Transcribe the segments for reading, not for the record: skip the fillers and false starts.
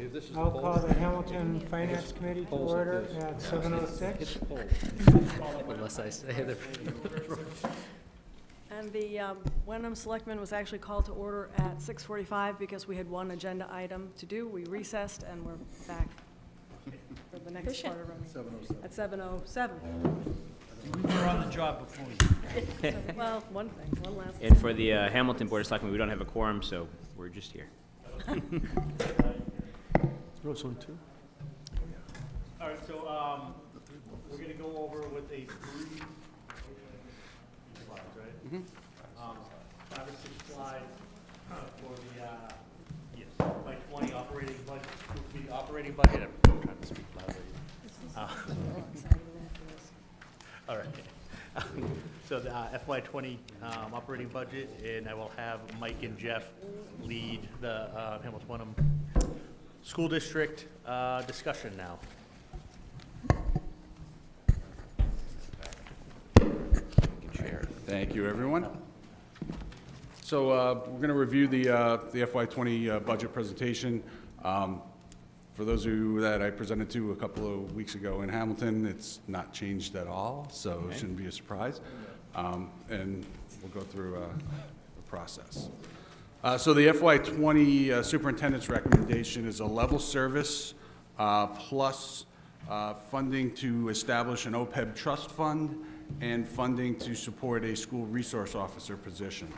if this is I'll call the Hamilton Finance Committee to order at 7:06. Unless I say that. And the Wenham Selectmen was actually called to order at 6:45 because we had one agenda item to do. We recessed and we're back for the next part of our meeting. At 7:07. We were on the job before you. Well, one last thing. And for the Hamilton Board of Selectmen, we don't have a quorum, so we're just here. Rose one too? All right, so we're going to go over with a brief slides, right? 5 or 6 slides for the by 20 operating budget. The operating budget. I'm trying to speak loudly. All right. So the FY20 operating budget, and I will have Mike and Jeff lead the Hamilton Wenham School District discussion now. Thank you, everyone. So we're going to review the FY20 budget presentation. For those of you that I presented to a couple of weeks ago in Hamilton, it's not changed at all, so it shouldn't be a surprise. And we'll go through the process. So the FY20 superintendent's recommendation is a level service plus funding to establish an OPEB trust fund and funding to support a school resource officer position.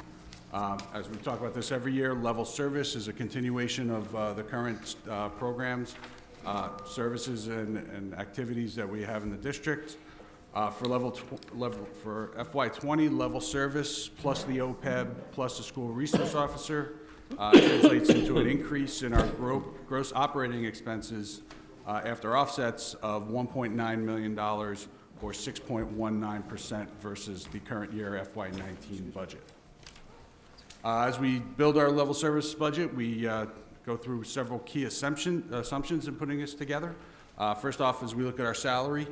As we talk about this every year, level service is a continuation of the current programs, services, and activities that we have in the district. For FY20, level service plus the OPEB plus the school resource officer translates into an increase in our gross operating expenses after offsets of $1.9 million or 6.19% versus the current year FY19 budget. As we build our level service budget, we go through several key assumptions in putting this together. First off, as we look at our salary,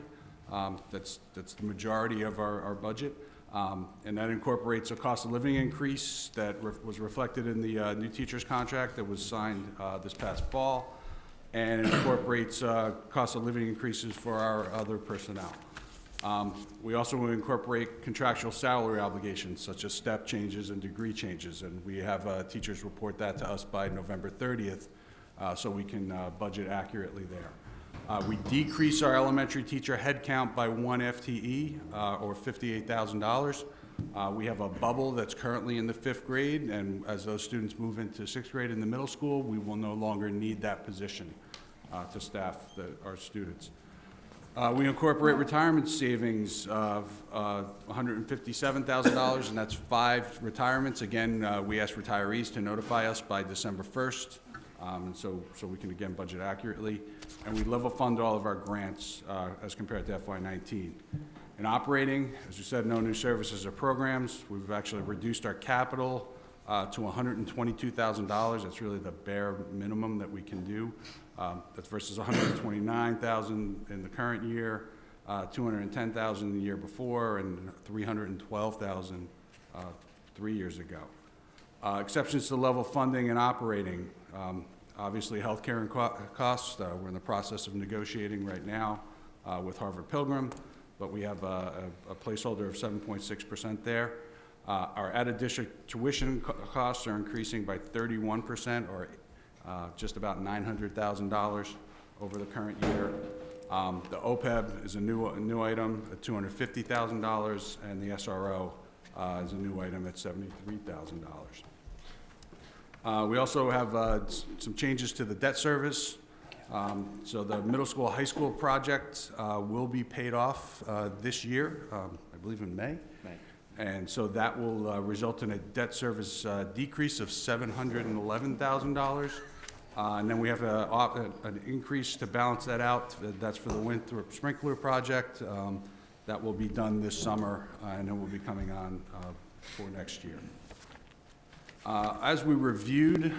that's the majority of our budget, and that incorporates a cost of living increase that was reflected in the new teacher's contract that was signed this past fall, and it incorporates cost of living increases for our other personnel. We also will incorporate contractual salary obligations such as step changes and degree changes, and we have teachers report that to us by November 30th so we can budget accurately there. We decrease our elementary teacher headcount by 1 FTE or $58,000. We have a bubble that's currently in the 5th grade, and as those students move into 6th grade in the middle school, we will no longer need that position to staff our students. We incorporate retirement savings of $157,000, and that's 5 retirements. Again, we ask retirees to notify us by December 1st, and so we can again budget accurately. And we level fund all of our grants as compared to FY19. In operating, as you said, no new services or programs. We've actually reduced our capital to $122,000. That's really the bare minimum that we can do. That's versus $129,000 in the current year, $210,000 the year before, and $312,000 3 years ago. Exceptions to level funding and operating. Obviously, healthcare and costs. We're in the process of negotiating right now with Harvard Pilgrim, but we have a placeholder of 7.6% there. Our added-district tuition costs are increasing by 31%, or just about $900,000 over the current year. The OPEB is a new item at $250,000, and the SRO is a new item at $73,000. We also have some changes to the debt service. So the middle school, high school project will be paid off this year, I believe in May. And so that will result in a debt service decrease of $711,000. And then we have an increase to balance that out. That's for the Winthrop Sprinkler Project. That will be done this summer, and then will be coming on for next year. As we reviewed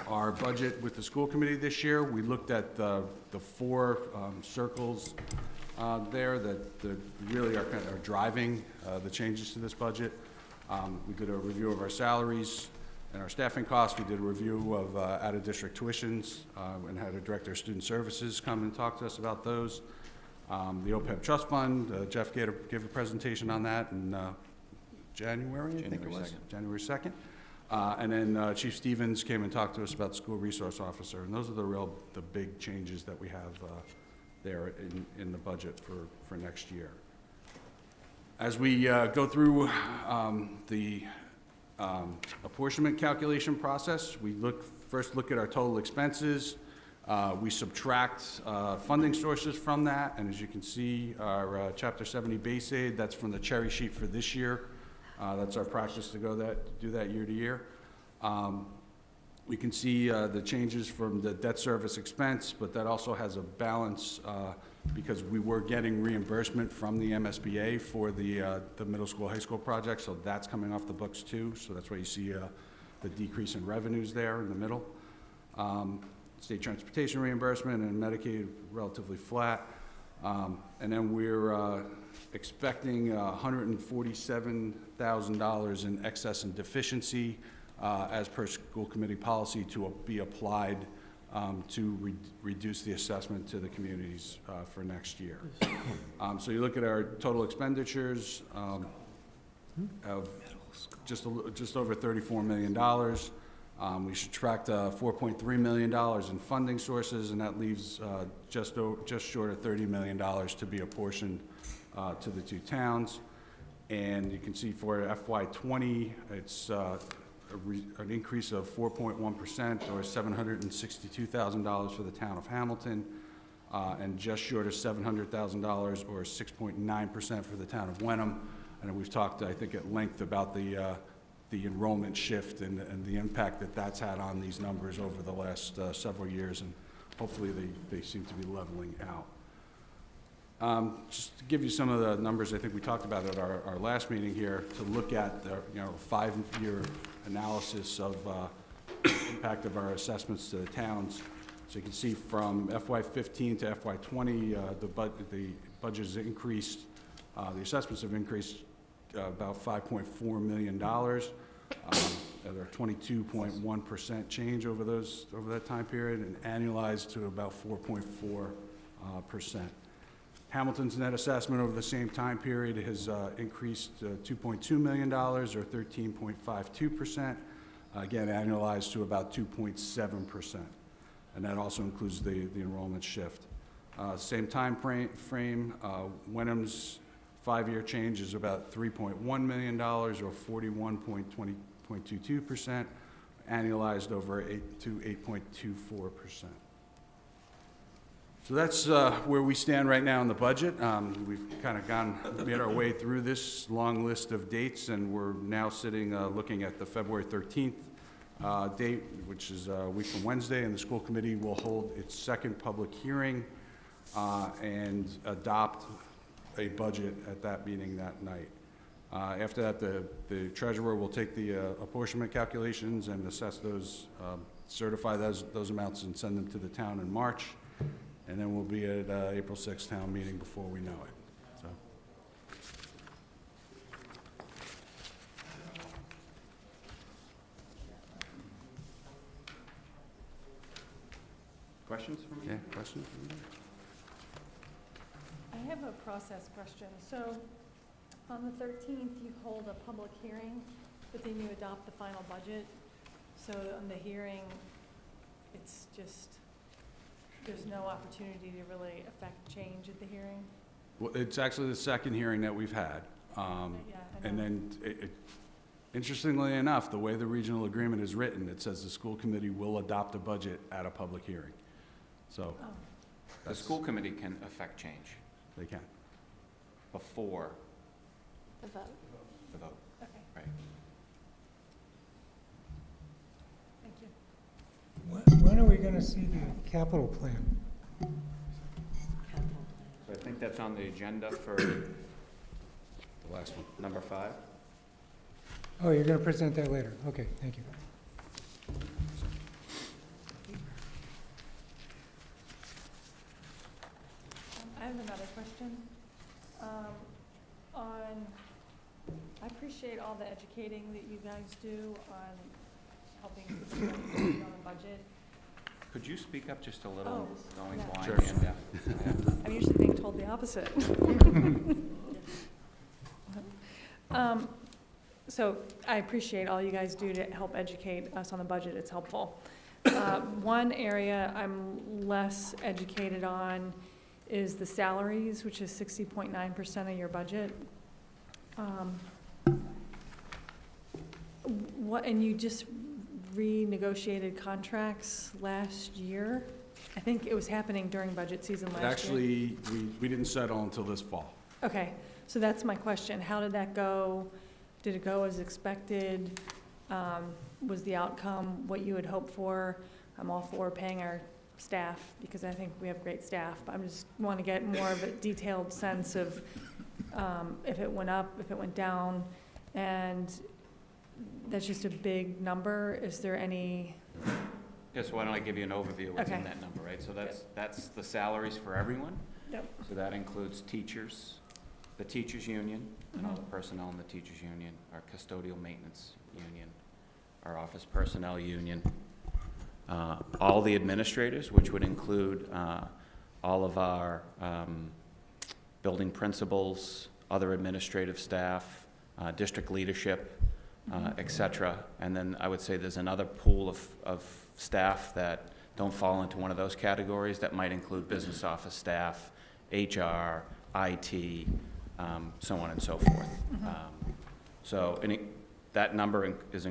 our budget with the school committee this year, we looked at the 4 circles there that really are driving the changes to this budget. We did a review of our salaries, And our staffing costs, we did a review of out-of-district tuitions and had a director of student services come and talk to us about those. The OPEB trust fund, Jeff gave a presentation on that in January, I think it was. January 2nd. And then Chief Stevens came and talked to us about the school resource officer. And those are the big changes that we have there in the budget for next year. As we go through the apportionment calculation process, we first look at our total expenses. We subtract funding sources from that, and as you can see, our Chapter 70 base aid, that's from the cherry sheet for this year. That's our practice to do that year to year. We can see the changes from the debt service expense, but that also has a balance because we were getting reimbursement from the MSBA for the middle school, high school project, so that's coming off the books too. So that's why you see the decrease in revenues there in the middle. State transportation reimbursement and Medicaid relatively flat. And then we're expecting $147,000 in excess and deficiency as per school committee policy to be applied to reduce the assessment to the communities for next year. So you look at our total expenditures of just over $34 million. We subtract $4.3 million in funding sources, and that leaves just short of $30 million to be apportioned to the two towns. And you can see for FY20, it's an increase of 4.1%, or $762,000 for the town of Hamilton, and just short of $700,000, or 6.9% for the town of Wenham. And we've talked, I think, at length about the enrollment shift and the impact that that's had on these numbers over the last several years, and hopefully they seem to be leveling out. Just to give you some of the numbers I think we talked about at our last meeting here, to look at the 5-year analysis of impact of our assessments to the towns. So you can see from FY15 to FY20, the budget has increased, the assessments have increased about $5.4 million. They're 22.1% change over that time period, and annualized to about 4.4%. Hamilton's net assessment over the same time period has increased $2.2 million, or 13.52%. Again, annualized to about 2.7%. And that also includes the enrollment shift. Same time frame, Wenham's 5-year change is about $3.1 million, or 41.22%, annualized over 8 to 8.24%. So that's where we stand right now in the budget. We've kind of made our way through this long list of dates, and we're now sitting looking at the February 13th date, which is a week from Wednesday, and the school committee will hold its second public hearing and adopt a budget at that meeting that night. After that, the treasurer will take the apportionment calculations and assess those, certify those amounts and send them to the town in March. And then we'll be at April 6th town meeting before we know it. So. Questions from you? Yeah, questions from you? I have a process question. So on the 13th, you hold a public hearing, but then you adopt the final budget. So on the hearing, it's just, there's no opportunity to really affect change at the hearing? Well, it's actually the second hearing that we've had. Yeah, I And know. then, interestingly enough, the way the regional agreement is written, it says the school committee will adopt a budget at a public hearing. So Oh, The school committee can affect change they can. before the vote, the vote, okay, right? thank you. When are we going to see the capital plan? So I think that's on the agenda for The last one. number 5. Oh, you're going to present that later. Okay, thank you. I have another question. I appreciate all the educating that you guys do on helping keep you up to date on the budget. Could you speak up just a little, Oh, going yeah. blind Sure. and deaf? Yeah. I'm usually being told the opposite. So I appreciate all you guys do to help educate us on the budget. It's helpful. One area I'm less educated on is the salaries, which is 60.9% of your budget. And you just renegotiated contracts last year? I think it was happening during budget season last year. Actually, we didn't settle until this fall. Okay, so that's my question. How did that go? Did it go as expected? Was the outcome what you had hoped for? I'm all for paying our staff because I think we have great staff, but I just want to get more of a detailed sense of if it went up, if it went down, and that's just a big number. Is there any? Yeah, so why don't I give you an overview of what's in Okay. that number, right? So that's the salaries for everyone. Yep. So that includes teachers, the teachers' union, and all the personnel in the teachers' union, our custodial maintenance union, our office personnel union, all the administrators, which would include all of our building principals, other administrative staff, district leadership, et cetera. And then I would say there's another pool of staff that don't fall into one of those categories that might include business office staff, HR, IT, so on and so forth. That number is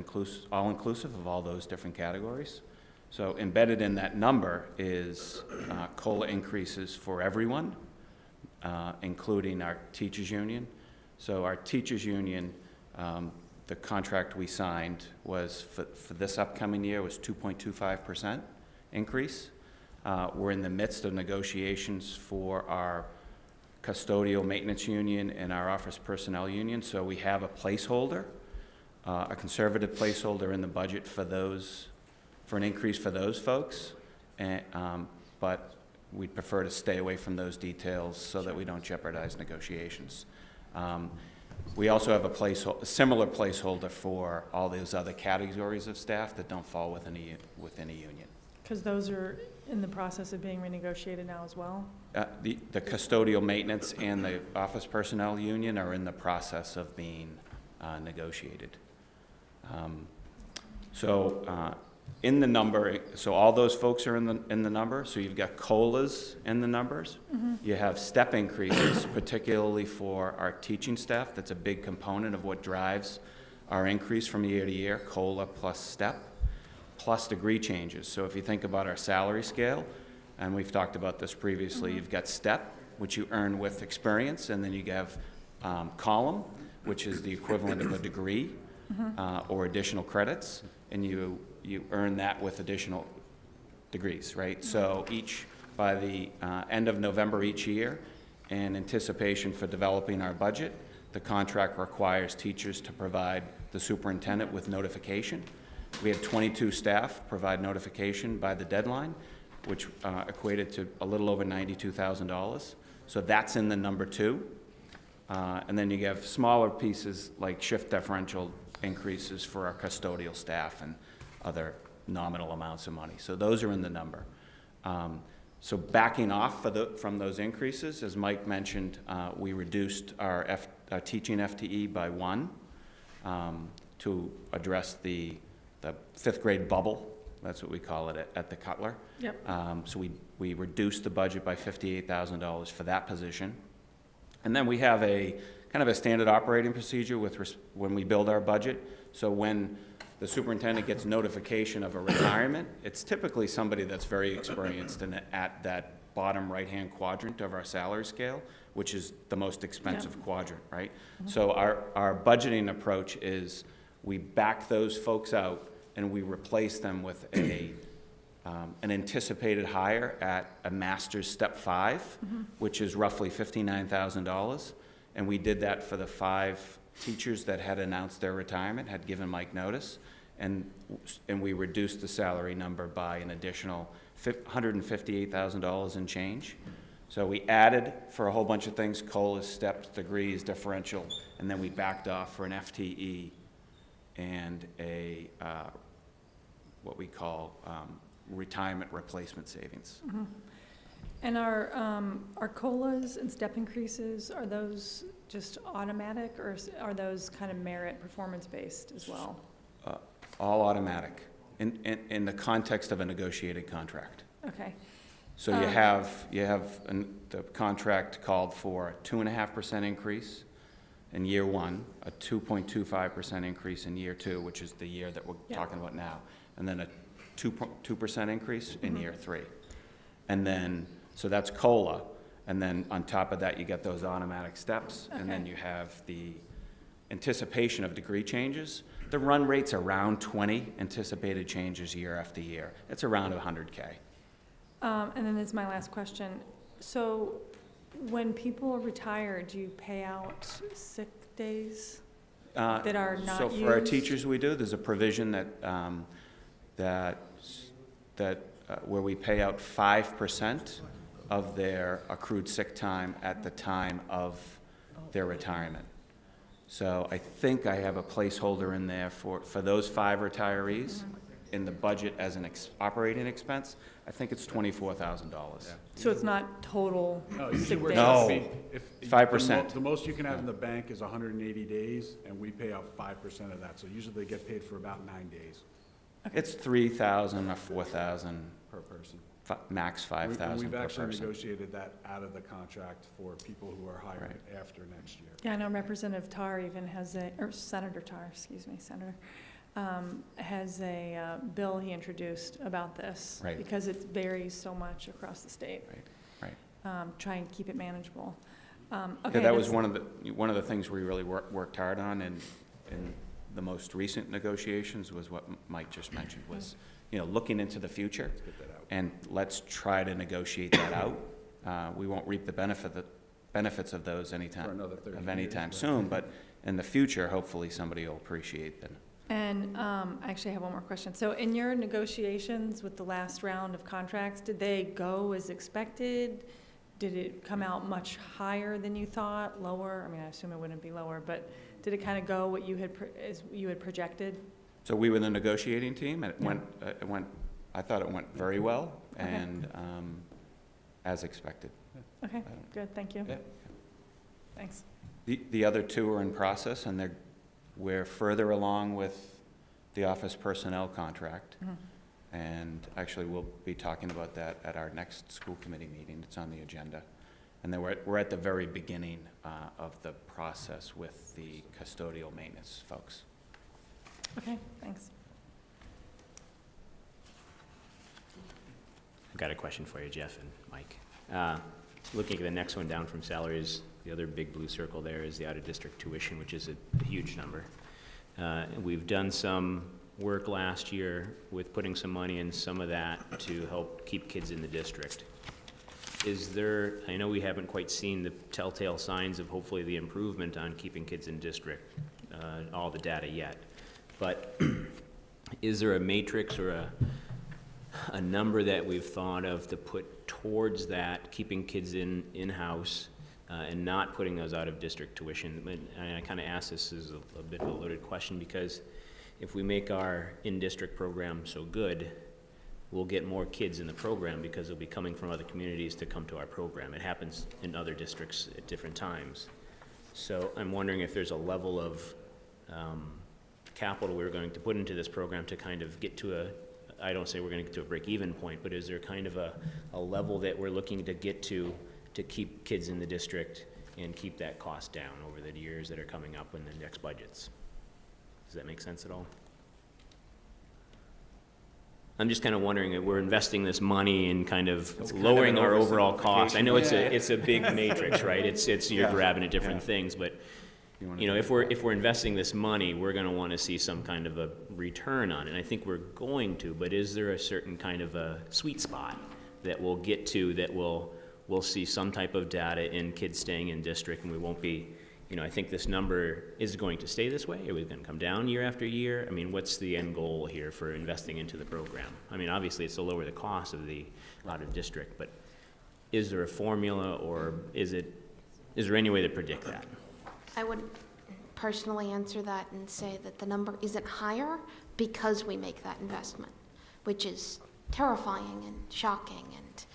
all-inclusive of all those different categories. So embedded in that number is COLA increases for everyone, including our teachers' union. So our teachers' union, the contract we signed was for this upcoming year was 2.25% increase. We're in the midst of negotiations for our custodial maintenance union and our office personnel union. So we have a placeholder, a conservative placeholder in the budget for those, for an increase for those folks. But we'd prefer to stay away from those details so that we don't jeopardize negotiations. We also have a similar placeholder for all those other categories of staff that don't fall within a union. Because those are in the process of being renegotiated now as well? The custodial maintenance and the office personnel union are in the process of being negotiated. In the number, so all those folks are in the number. So you've got COLAs in the numbers. You have step increases, particularly for our teaching staff. That's a big component of what drives our increase from year to year, COLA plus step, plus degree changes. So if you think about our salary scale, and we've talked about this previously, you've got step, which you earn with experience, and then you have column, which is the equivalent of a degree or additional credits, and you earn that with additional degrees, right? So by the end of November each year, in anticipation for developing our budget, the contract requires teachers to provide the superintendent with notification. We had 22 staff provide notification by the deadline, which equated to a little over $92,000. So that's in the number 2. And then you have smaller pieces like shift differential increases for our custodial staff and other nominal amounts of money. So those are in the number. So backing off from those increases, as Mike mentioned, we reduced our teaching FTE by 1 to address the 5th grade bubble. That's what we call it at the Cutler. Yep. So we reduced the budget by $58,000 for that position. And then we have a kind of a standard operating procedure when we build our budget. So when the superintendent gets notification of a retirement, it's typically somebody that's very experienced and at that bottom right-hand quadrant of our salary scale, which is the most expensive quadrant, right? So our budgeting approach is we back those folks out and we replace them with an anticipated hire at a master's step 5, which is roughly $59,000. And we did that for the 5 teachers that had announced their retirement, had given Mike notice, and we reduced the salary number by an additional $158,000 in change. So we added for a whole bunch of things, COLAs, steps, degrees, differential, and then we backed off for an FTE and a what we call retirement replacement savings. Mhm. And are COLAs and step increases, are those just automatic, or are those kind of merit performance-based as well? All automatic, in the context of a negotiated contract. Okay. So you have the contract called for a 2.5% increase in year one, a 2.25% increase in year two, which is the year that we're talking about now, and then a 2% increase in year three. And then, so that's COLA, and then on top of that, you get those automatic steps, and then you have the anticipation of degree changes. The run rate's around 20 anticipated changes year after year. It's around 100K. And then this is my last question. So when people retire, do you pay out sick days that are not So used? for our teachers, we do. There's a provision that where we pay out 5% of their accrued sick time at the time of their retirement. So I think I have a placeholder in there for those 5 retirees in the budget as an operating expense. I think it's $24,000. So it's not total No, sick usually we're days? No. if 5%. The most you can have in the bank is 180 days, and we pay out 5% of that. So usually they get paid for about 9 days It's 3,000 or 4,000, per person. max And 5,000 we've per actually person. negotiated that out of the contract for people who are hired after next year. Yeah, I know Representative Tarr even has or Senator Tarr, excuse me, Senator, has a bill he introduced about this. Right. Because it varies so much across the state. Right. Try and keep it manageable. Yeah, Okay, that was that's- one of the things we really worked hard on in the most recent negotiations was what Mike just mentioned, was, looking into the future, and let's try to negotiate that out. We won't reap the benefits of those For another 30 anytime years, soon, but in the future, hopefully somebody will appreciate them. And I actually have one more question. So in your negotiations with the last round of contracts, did they go as expected? Did it come out much higher than you thought, lower? I mean, I assume it wouldn't be lower, but did it kind of go what you had projected? So we were the negotiating team, and I thought it went very well, Okay. and as expected. Okay, good, thank you. Yeah. Thanks. The other 2 are in process, and we're further along with the office personnel contract. Mhm. And actually, we'll be talking about that at our next school committee meeting. It's on the agenda. And then we're at the very beginning of the process with the custodial maintenance folks. Okay, thanks. I've got a question for you, Jeff and Mike. Looking at the next one down from salaries, the other big blue circle there is the out-of-district tuition, which is a huge number. And we've done some work last year with putting some money in some of that to help keep kids in the district. I know we haven't quite seen the telltale signs of hopefully the improvement on keeping kids in district, all the data yet, but is there a matrix or a number that we've thought of to put towards that, keeping kids in-house and not putting those out-of-district tuition? And I kind of ask this as a bit of a loaded question, because if we make our in-district program so good, we'll get more kids in the program because they'll be coming from other communities to come to our program. It happens in other districts at different times. So I'm wondering if there's a level of capital we're going to put into this program to kind of get to I don't say we're going to get to a break-even point, but is there kind of a level that we're looking to get to keep kids in the district and keep that cost down over the years that are coming up in the next budgets? Does that make sense at all? I'm just kind of wondering, if we're investing this money in kind of lowering our overall cost. I know it's a big matrix, right? You're grabbing at different things, but if we're investing this money, we're going to want to see some kind of a return on it. And I think we're going to, but is there a certain kind of a sweet spot that we'll get to that we'll see some type of data in kids staying in district, and we won't be, I think this number is going to stay this way? Are we going to come down year after year? I mean, what's the end goal here for investing into the program? I mean, obviously it's to lower the cost of the out-of-district, but is there a formula, or is there any way to predict that? I would personally answer that and say that the number isn't higher because we make that investment. which is terrifying and shocking and,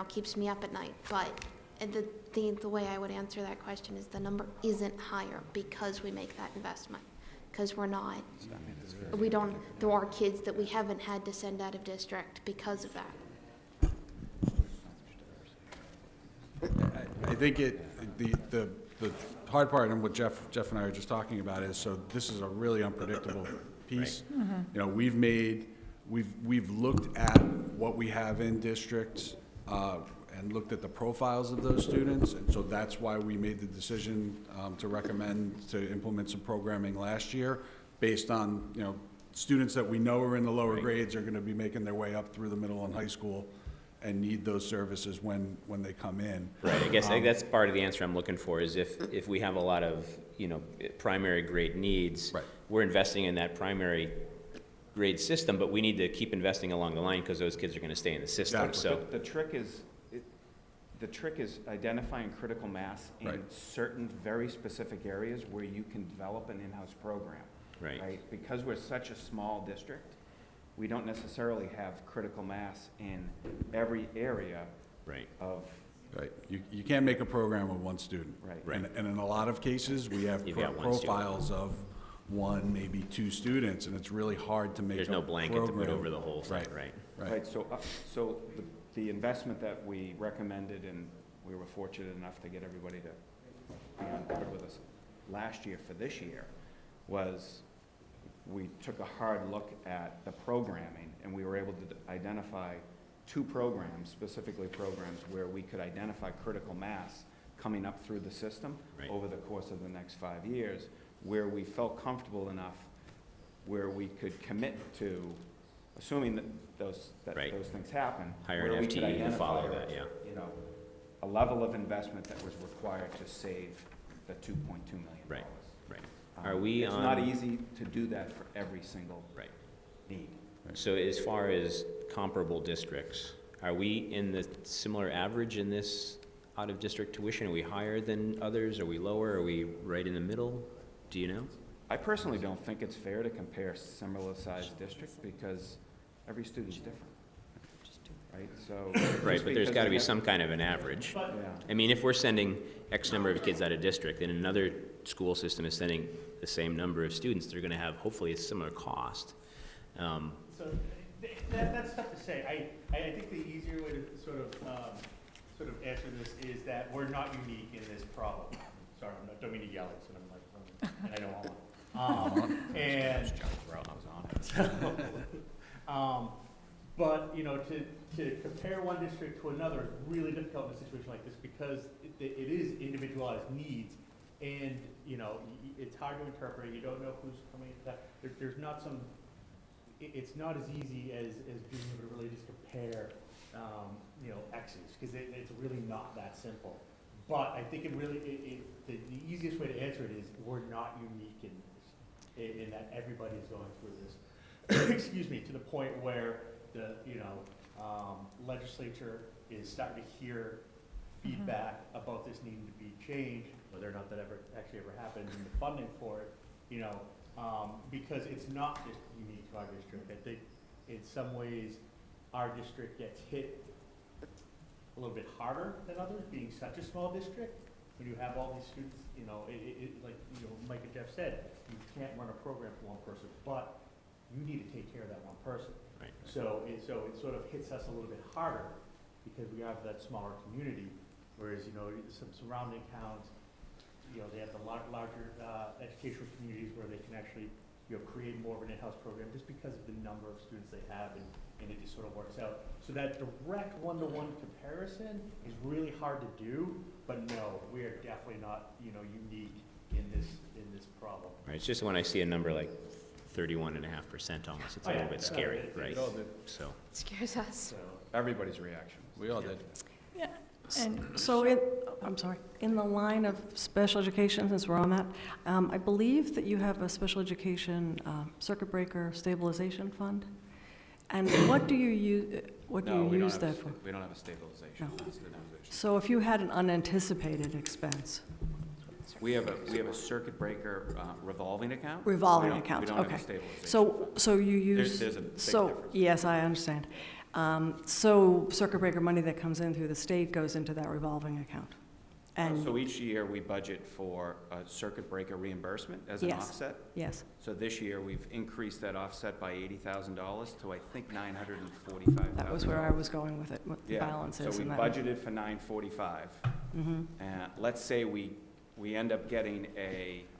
keeps me up at night. But the way I would answer that question is the number isn't higher because we make that investment. Because there are kids that we haven't had to send out of district because of that. I think the hard part, and what Jeff and I are just talking about, is so this is a really unpredictable piece. Right. We've looked at what we have in districts and looked at the profiles of those students, and so that's why we made the decision to recommend to implement some programming last year based on, students that we know are in the lower Right. grades are going to be making their way up through the middle and high school and need those services when they come in. Right, I guess that's part of the answer I'm looking for, is if we have a lot of, primary grade needs, Right. we're investing in that primary grade system, but we need to keep investing along the line because those kids are going to stay in the system, Exactly. so. The trick is identifying critical mass in Right. certain very specific areas where you can develop an in-house program. Right. Because we're such a small district, we don't necessarily have critical mass in every area Right. of, Right, you can't make a program with one student. right. Right. And in a lot of cases, we have You've got one student. profiles of one, maybe two students, and it's really hard to make a There's no blanket to put program. over the whole site, right? Right, so the investment that we recommended, and we were fortunate enough to get everybody to be on board with us last year for this year, was we took a hard look at the programming, and we were able to identify 2 programs, specifically programs where we could identify critical mass coming up through the system Right. over the course of the next 5 years, where we felt comfortable enough, where we could commit to, assuming that those Right. things happen. Hire where an we could FTE to follow identify, that, yeah. a level of investment that was required to save the $2.2 million. Right, right. Are we It's not on- easy to do that for every single Right. need. So as far as comparable districts, are we in the similar average in this out-of-district tuition? Are we higher than others? Are we lower? Are we right in the middle? Do you know? I personally don't think it's fair to compare similar-sized districts because every student's different, right? So. Right, just but there's because got to they be have- some kind of an average. But Yeah. I mean, if we're sending X number of kids out of district, and another school system is sending the same number of students, they're going to have hopefully a similar cost. So that's tough to say. I think the easier way to sort of answer this is that we're not unique in this problem. Sorry, I don't mean to yell at you, and I don't want one. And but to compare one district to another is really difficult in a situation like this because it is individualized needs, and it's hard to interpret. You don't know who's coming into that. There's not some. It's not as easy as being able to really just compare, X's, because it's really not that simple. But I think the easiest way to answer it is we're not unique in this, in that everybody is going through this. Excuse me, to the point where the legislature is starting to hear feedback about this needing to be changed, whether or not that ever happens, and the funding for it, because it's not just unique to our district. I think in some ways our district gets hit a little bit harder than others, being such a small district. When you have all these students, like Mike and Jeff said, you can't run a program for one person, but you need to take care of that one person. Right. So it sort of hits us a little bit harder because we have that smaller community, whereas some surrounding towns, they have the larger educational communities where they can actually create more of an in-house program just because of the number of students they have, and it just sort of works out. So that direct one-to-one comparison is really hard to do, but no, we are definitely not unique in this problem. Right, it's just when I see a number like 31.5% almost, it's a little bit scary, right? So, It scares us. So Everybody's reaction. We all did. Yeah, and so I'm sorry, in the line of special education, since we're on that, I believe that you have a special education circuit breaker stabilization fund. And what do you use, that for? We don't have a stabilization. No. So if you had an unanticipated expense, We have a circuit breaker revolving account. Revolving We don't- account, We don't have a okay. stabilization. So you use. There's a big So, difference. yes, I understand. So circuit breaker money that comes in through the state goes into that revolving account? And, So each year, we budget for a circuit breaker reimbursement as an Yes. offset. yes, So this year, we've increased that offset by $80,000 to, I think, $945,000. that was where I was going with it, what the Yeah, balance is so we in that. budgeted for $945. Mhm. And let's say we end up getting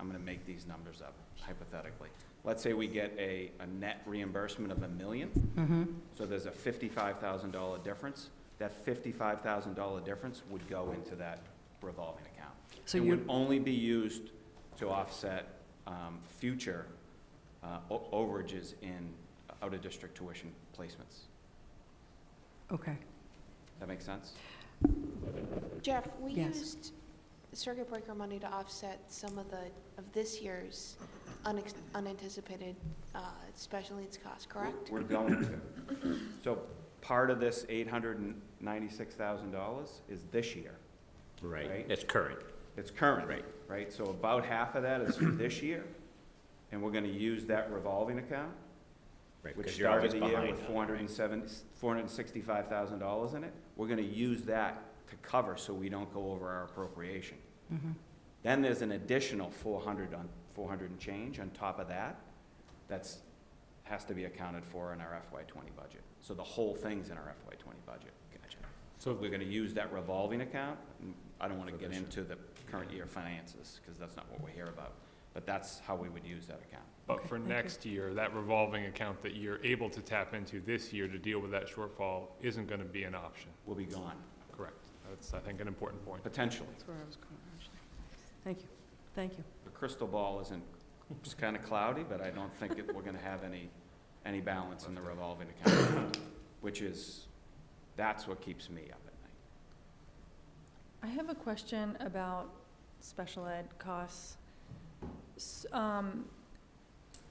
I'm gonna make these numbers up hypothetically. Let's say we get a net reimbursement of $1 million, Mhm. so there's a $55,000 difference. That $55,000 difference would go into that revolving account. So It you, would only be used to offset future overages in out-of-district tuition placements. okay, That make sense? Jeff, we Yes. used circuit breaker money to offset some of this year's unanticipated special needs costs, correct? We're going to. So part of this $896,000 is this year. Right, Right. it's current. It's current. Right. Right, so about half of that is for this year, and we're gonna use that revolving account, Right, which because you're started always the year behind with on it, right? $465,000 in it. We're gonna use that to cover so we don't go over our appropriation. Mhm. Then there's an additional 400 and change on top of that, has to be accounted for in our FY '20 budget. So the whole thing's in our FY '20 budget. Gotcha. So we're gonna use that revolving account, and I don't wanna get into the current year finances, because that's not what we're here about, but that's how we would use that account. But Okay, for thank you. next year, that revolving account that you're able to tap into this year to deal with that shortfall isn't gonna be an option. We'll be gone, Correct. That's, I think, an important point. potentially. That's where I was going, actually. Thank you, thank you. The crystal ball it's kinda cloudy, but I don't think we're gonna have any balance in the revolving account, that's what keeps me up at night. I have a question about special ed costs.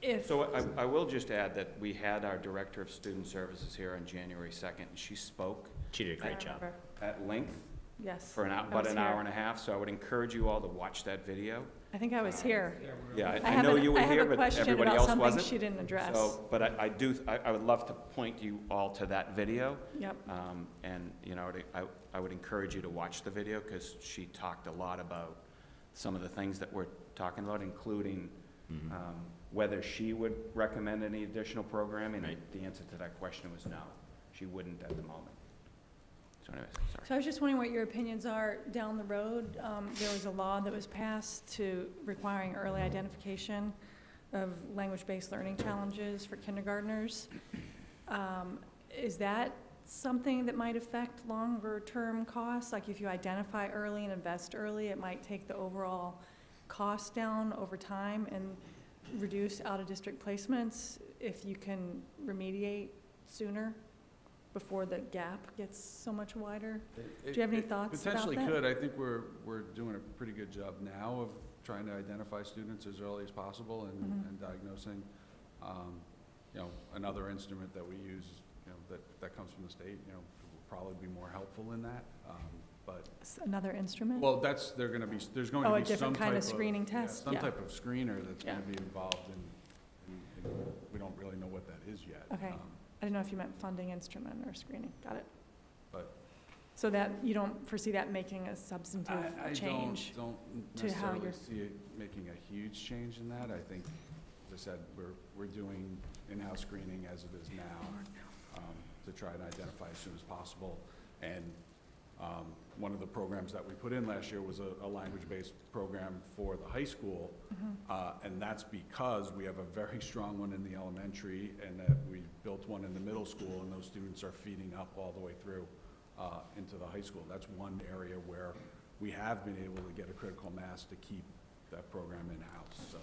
If. So I will just add that we had our Director of Student Services here on January 2nd, and she spoke She did a I great job. remember. at length Yes. for I about was an here. hour and a half, so I would encourage you all to watch that video. I think I was here. Yeah, I have know an- you were here, I have a but question everybody about else something wasn't. she didn't address. So, but I would love to point you all to that video. Yep. And, I would encourage you to watch the video, because she talked a lot about some of the things that we're talking about, including Mhm. whether she would recommend any additional programming. Right. The answer to that question was no. She wouldn't at the moment. So anyways, sorry. So I was just wondering what your opinions are down the road. There was a law that was passed to requiring early identification of language-based learning challenges for kindergartners. Is that something that might affect longer-term costs? Like if you identify early and invest early, it might take the overall cost down over time and reduce out-of-district placements if you can remediate sooner before the gap gets so much wider? Do you have any thoughts about Potentially that? could. I think we're doing a pretty good job now of trying to identify students as early as possible Mhm. and diagnosing. Another instrument that we use, that comes from the state, will probably be more helpful in that. But, Another instrument? well, there's going to be Oh, some a type different kind of of screening yeah, test? some Yeah. type of screener that's going Yeah. to be involved in, we don't really know what that is yet. Okay. I didn't know if you meant funding instrument or screening. Got it. But So that, you don't foresee that making a substantive I change? don't to how necessarily you're- see it making a huge change in that. I think, as I said, we're doing in-house screening as it is now, to try and identify as soon as possible. And one of the programs that we put in last year was a language-based program for the high school. Mhm. And that's because we have a very strong one in the elementary, and that we built one in the middle school, and those students are feeding up all the way through into the high school. That's one area where we have been able to get a critical mass to keep that program in-house,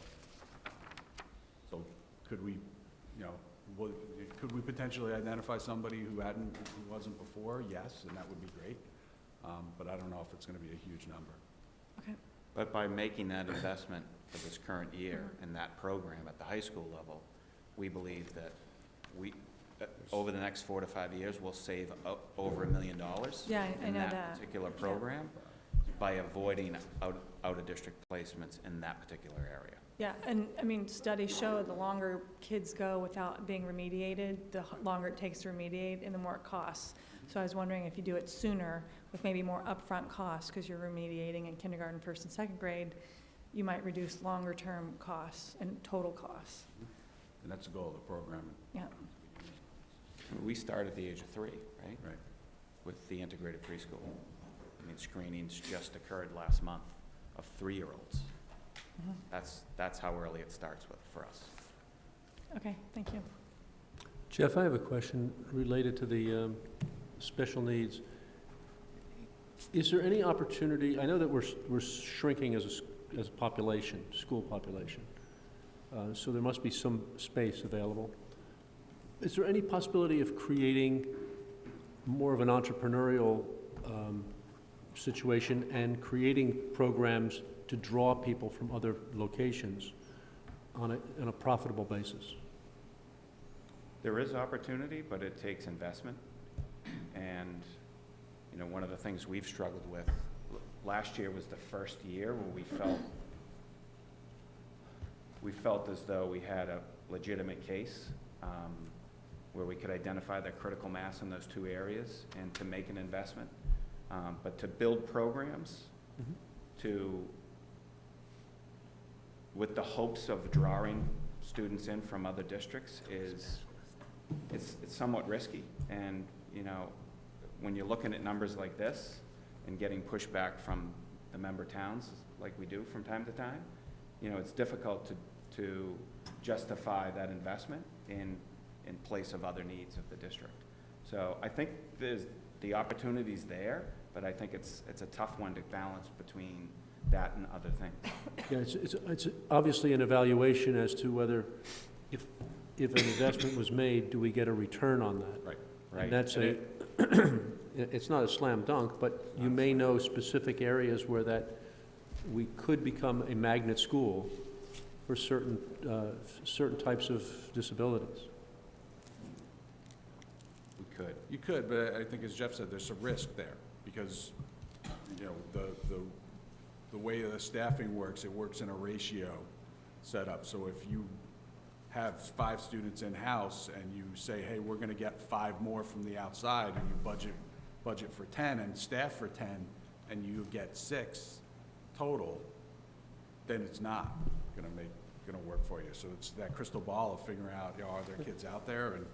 so could we, could we potentially identify somebody who wasn't before? Yes, and that would be great, but I don't know if it's gonna be a huge number. But by making that investment for this current year in that program at the high school level, we believe that over the next 4 to 5 years, we'll save over $1 million Yeah, I in know that that. particular program. by avoiding out-of-district placements in that particular area. Yeah, and I mean, studies show the longer kids go without being remediated, the longer it takes to remediate and the more it costs. So I was wondering if you do it sooner with maybe more upfront costs because you're remediating in kindergarten, first and second grade, you might reduce longer term costs and total costs. And that's the goal of the program. Yeah. We start at the age of 3, right? Right. With the integrated preschool. I mean, screenings just occurred last month of 3-year-olds. Mhm. That's how early it starts for us. Okay, thank you. Jeff, I have a question related to the special needs. Is there any opportunity, I know that we're shrinking as a population, school population, so there must be some space available. Is there any possibility of creating more of an entrepreneurial situation and creating programs to draw people from other locations on a profitable basis? There is opportunity, but it takes investment. And, you know, one of the things we've struggled with, last year was the first year where we felt as though we had a legitimate case, where we could identify the critical mass in those 2 areas and to make an investment. But to build programs with the hopes of drawing students in from other districts it's somewhat risky. And, you know, when you're looking at numbers like this and getting pushback from the member towns like we do from time to time, you know, it's difficult to justify that investment in place of other needs of the district. So I think the opportunity's there, but I think it's a tough one to balance between that and other things. Yeah, it's obviously an evaluation as to whether if an investment was made, do we get a return on that? Right. And that's it's not a slam dunk, but you may know specific areas where we could become a magnet school for certain types of disabilities. We could. You could, but I think as Jeff said, there's some risk there because, you know, the way the staffing works, it works in a ratio setup. So if you have 5 students in-house and you say, hey, we're gonna get 5 more from the outside, and you budget for 10 and staff for 10, and you get 6 total, then it's not gonna work for you. So it's that crystal ball of figuring out, you know, are there kids out there? And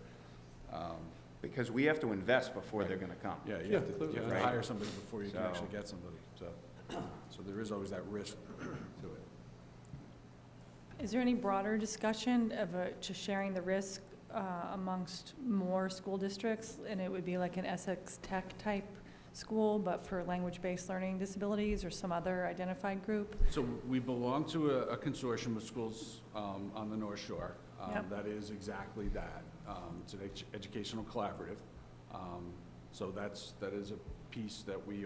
Because we have to invest before they're gonna come. yeah, you have to Right. hire somebody before you can So- actually get somebody. So there is always that risk to it. Is there any broader discussion of just sharing the risk amongst more school districts? And it would be like an Essex Tech type school, but for language-based learning disabilities or some other identified group? So we belong to a consortium of schools on the North Shore. Yep. That is exactly that. It's an educational collaborative. So that is a piece that we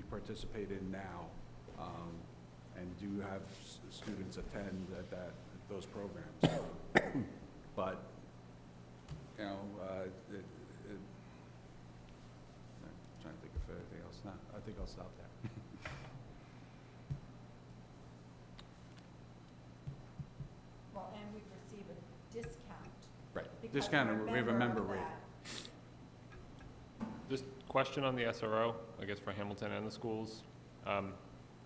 participate in now, and do have students attend at those programs. But, you know, I'm trying to think of anything else. No, I think I'll stop there. Well, and we receive a discount. Right. because Discount, we're we have a member of rate. that. Just question on the SRO, I guess for Hamilton and the schools.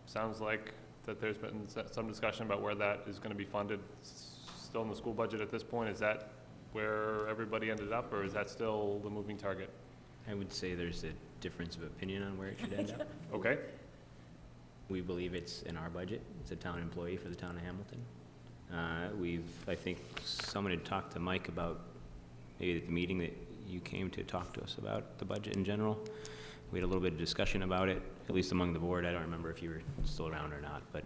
Sounds like that there's been some discussion about where that is going to be funded still in the school budget at this point. Is that where everybody ended up, or is that still the moving target? I would say there's a difference of opinion on where it should end up. Okay. We believe it's in our budget. It's a town employee for the town of Hamilton. I think someone had talked to Mike about, maybe at the meeting that you came to talk to us about the budget in general. We had a little bit of discussion about it, at least among the board. I don't remember if you were still around or not, but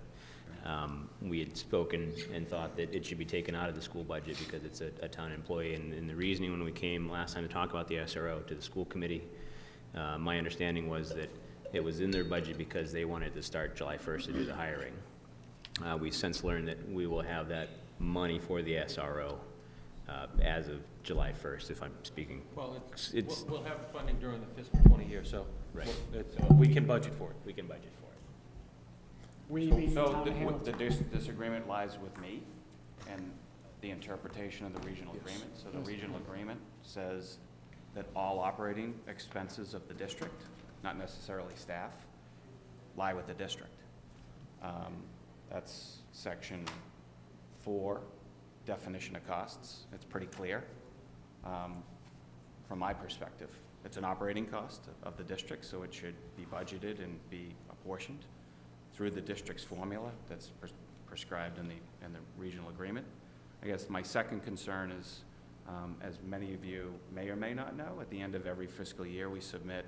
we had spoken and thought that it should be taken out of the school budget because it's a town employee. And the reasoning when we came last time to talk about the SRO to the school committee, my understanding was that it was in their budget because they wanted to start July 1st to do the hiring. We since learned that we will have that money for the SRO as of July 1st, if I'm speaking. Well, It's we'll have funding during the fiscal 20 year, so Right. we can budget for it. We can budget for it. We mean So town of Hamilton. disagreement lies with me and the interpretation of the regional agreement. So the regional agreement says that all operating expenses of the district, not necessarily staff, lie with the district. That's section 4, definition of costs. It's pretty clear. From my perspective, it's an operating cost of the district, so it should be budgeted and be apportioned through the district's formula that's prescribed in the regional agreement. I guess my second concern is, as many of you may or may not know, at the end of every fiscal year, we submit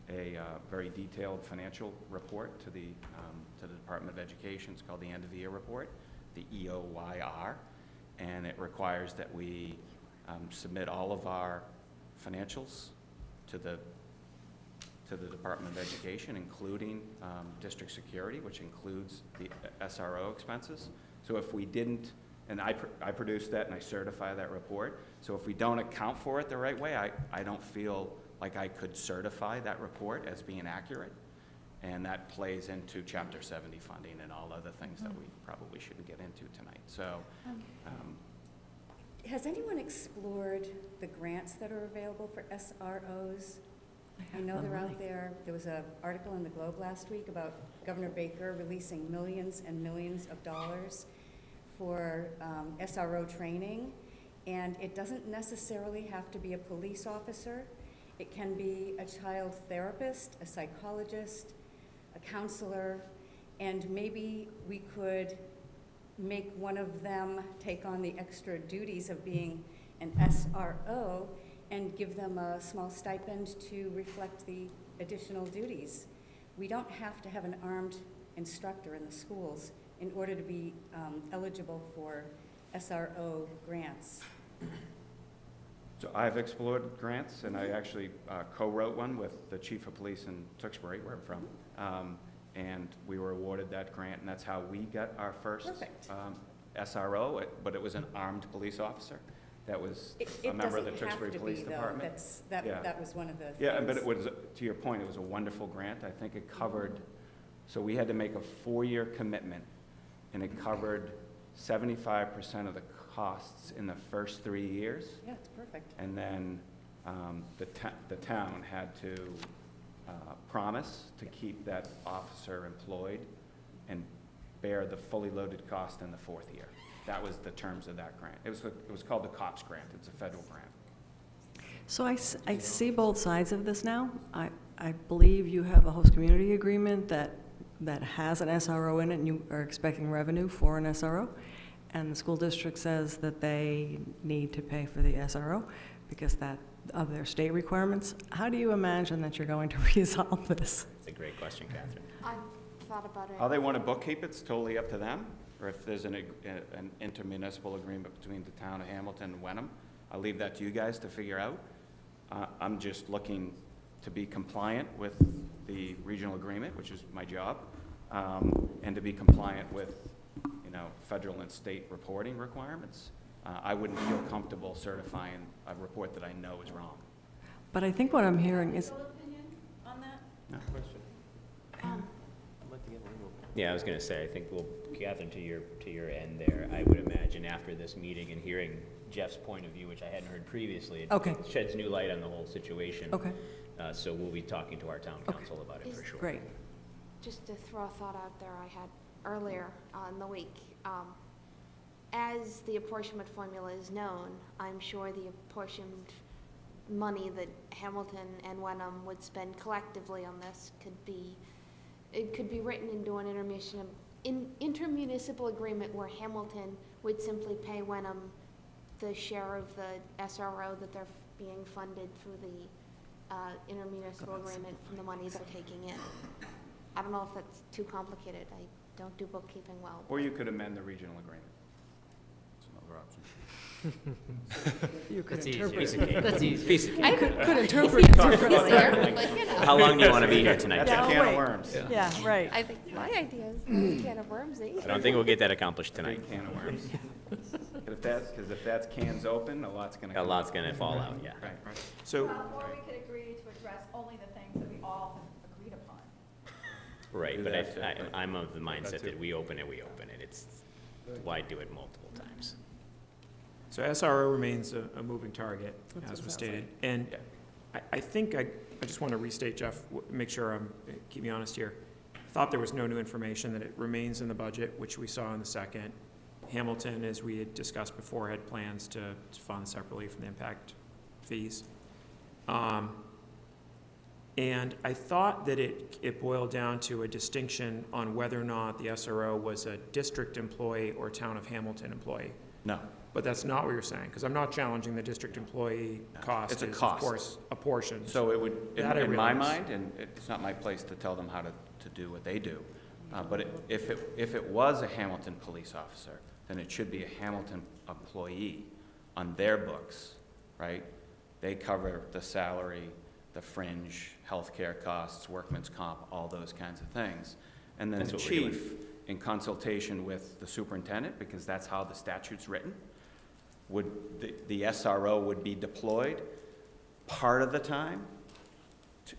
a very detailed financial report to the Department of Education. It's called the End of the Year Report, the EOYR, and it requires that we submit all of our financials to the Department of Education, including district security, which includes the SRO expenses. So if we didn't, and I produce that and I certify that report, so if we don't account for it the right way, I don't feel like I could certify that report as being accurate. And that plays into Chapter 70 funding and all other things that we probably shouldn't get into tonight. So, Has anyone explored the grants that are available for SROs? I know they're out there. There was an article in the Globe last week about Governor Baker releasing millions and millions of dollars for SRO training. And it doesn't necessarily have to be a police officer. It can be a child therapist, a psychologist, a counselor, and maybe we could make one of them take on the extra duties of being an SRO and give them a small stipend to reflect the additional duties. We don't have to have an armed instructor in the schools in order to be eligible for SRO grants. So I've explored grants, and I actually co-wrote one with the chief of police in Tewksbury, where I'm from. And we were awarded that grant, and that's how we got our first SRO, but it was an armed police officer that was a member of the Tewksbury Police Department. That was one of the things. Yeah, but it was, to your point, it was a wonderful grant. I think it covered, so we had to make a 4-year commitment, and it covered 75% of the costs in the first 3 years. Yeah, it's perfect. And then the town had to promise to keep that officer employed and bear the fully loaded cost in the 4th year. That was the terms of that grant. It was called the COPS grant. It's a federal grant. So I see both sides of this now. I believe you have a host community agreement that has an SRO in it, and you are expecting revenue for an SRO. And the school district says that they need to pay for the SRO because of their state requirements. How do you imagine that you're going to resolve this? That's a great question, Catherine. I've thought about it. How they want to bookkeep it's totally up to them, or if there's an intermunicipal agreement between the town of Hamilton and Wenham, I'll leave that to you guys to figure out. I'm just looking to be compliant with the regional agreement, which is my job, and to be compliant with, federal and state reporting requirements. I wouldn't feel comfortable certifying a report that I know is wrong. But I think what I'm hearing is, Opinion on that? No. Yeah, I was going to say, I think Catherine, to your end there, I would imagine after this meeting and hearing Jeff's point of view, which I hadn't heard previously, it sheds new light on the whole situation. Okay. So we'll be talking to our town council about it for sure. Great. Just to throw a thought out there I had earlier in the week. As the apportionment formula is known, I'm sure the apportioned money that Hamilton and Wenham would spend collectively on this could be written into an intermunicipal agreement where Hamilton would simply pay Wenham the share of the SRO that they're being funded through the intermunicipal agreement from the money they're taking in. I don't know if that's too complicated. I don't do bookkeeping well. Or you could amend the regional agreement. That's another option. You could That's easy. interpret Piece it. of cake. That's easy. Piece of cake. I could interpret it differently. How long do you want to be here tonight, That's a Jeff? can wait. of worms. Yeah, right. I think my idea is a can of worms. I don't think we'll get that accomplished tonight. Big can of worms. Because if that's cans open, a lot's going to A come lot's out. going to fall out, yeah. Right. So, Or we could agree to address only the things that we all have agreed upon. Right, do but that. I'm of the mindset too. that we open it. It's, why do it multiple times? So SRO remains a moving target, That's what as it was sounds stated. And Yeah. I think I just want to restate, Jeff, make sure keep me honest here. I thought there was no new information, that it remains in the budget, which we saw in the second. Hamilton, as we had discussed before, had plans to fund separately from the impact fees. And I thought that it boiled down to a distinction on whether or not the SRO was a district employee or town of Hamilton employee. No, But that's not what you're saying, because I'm not challenging the district employee cost. It's a is, cost. Of course, a portion. so it would, That I in my realize. mind, and it's not my place to tell them how to do what they do, but if it was a Hamilton police officer, then it should be a Hamilton employee on their books, right? They cover the salary, the fringe, healthcare costs, workman's comp, all those kinds of things. And then That's the what we're doing. chief, in consultation with the superintendent, because that's how the statute's written, the SRO would be deployed part of the time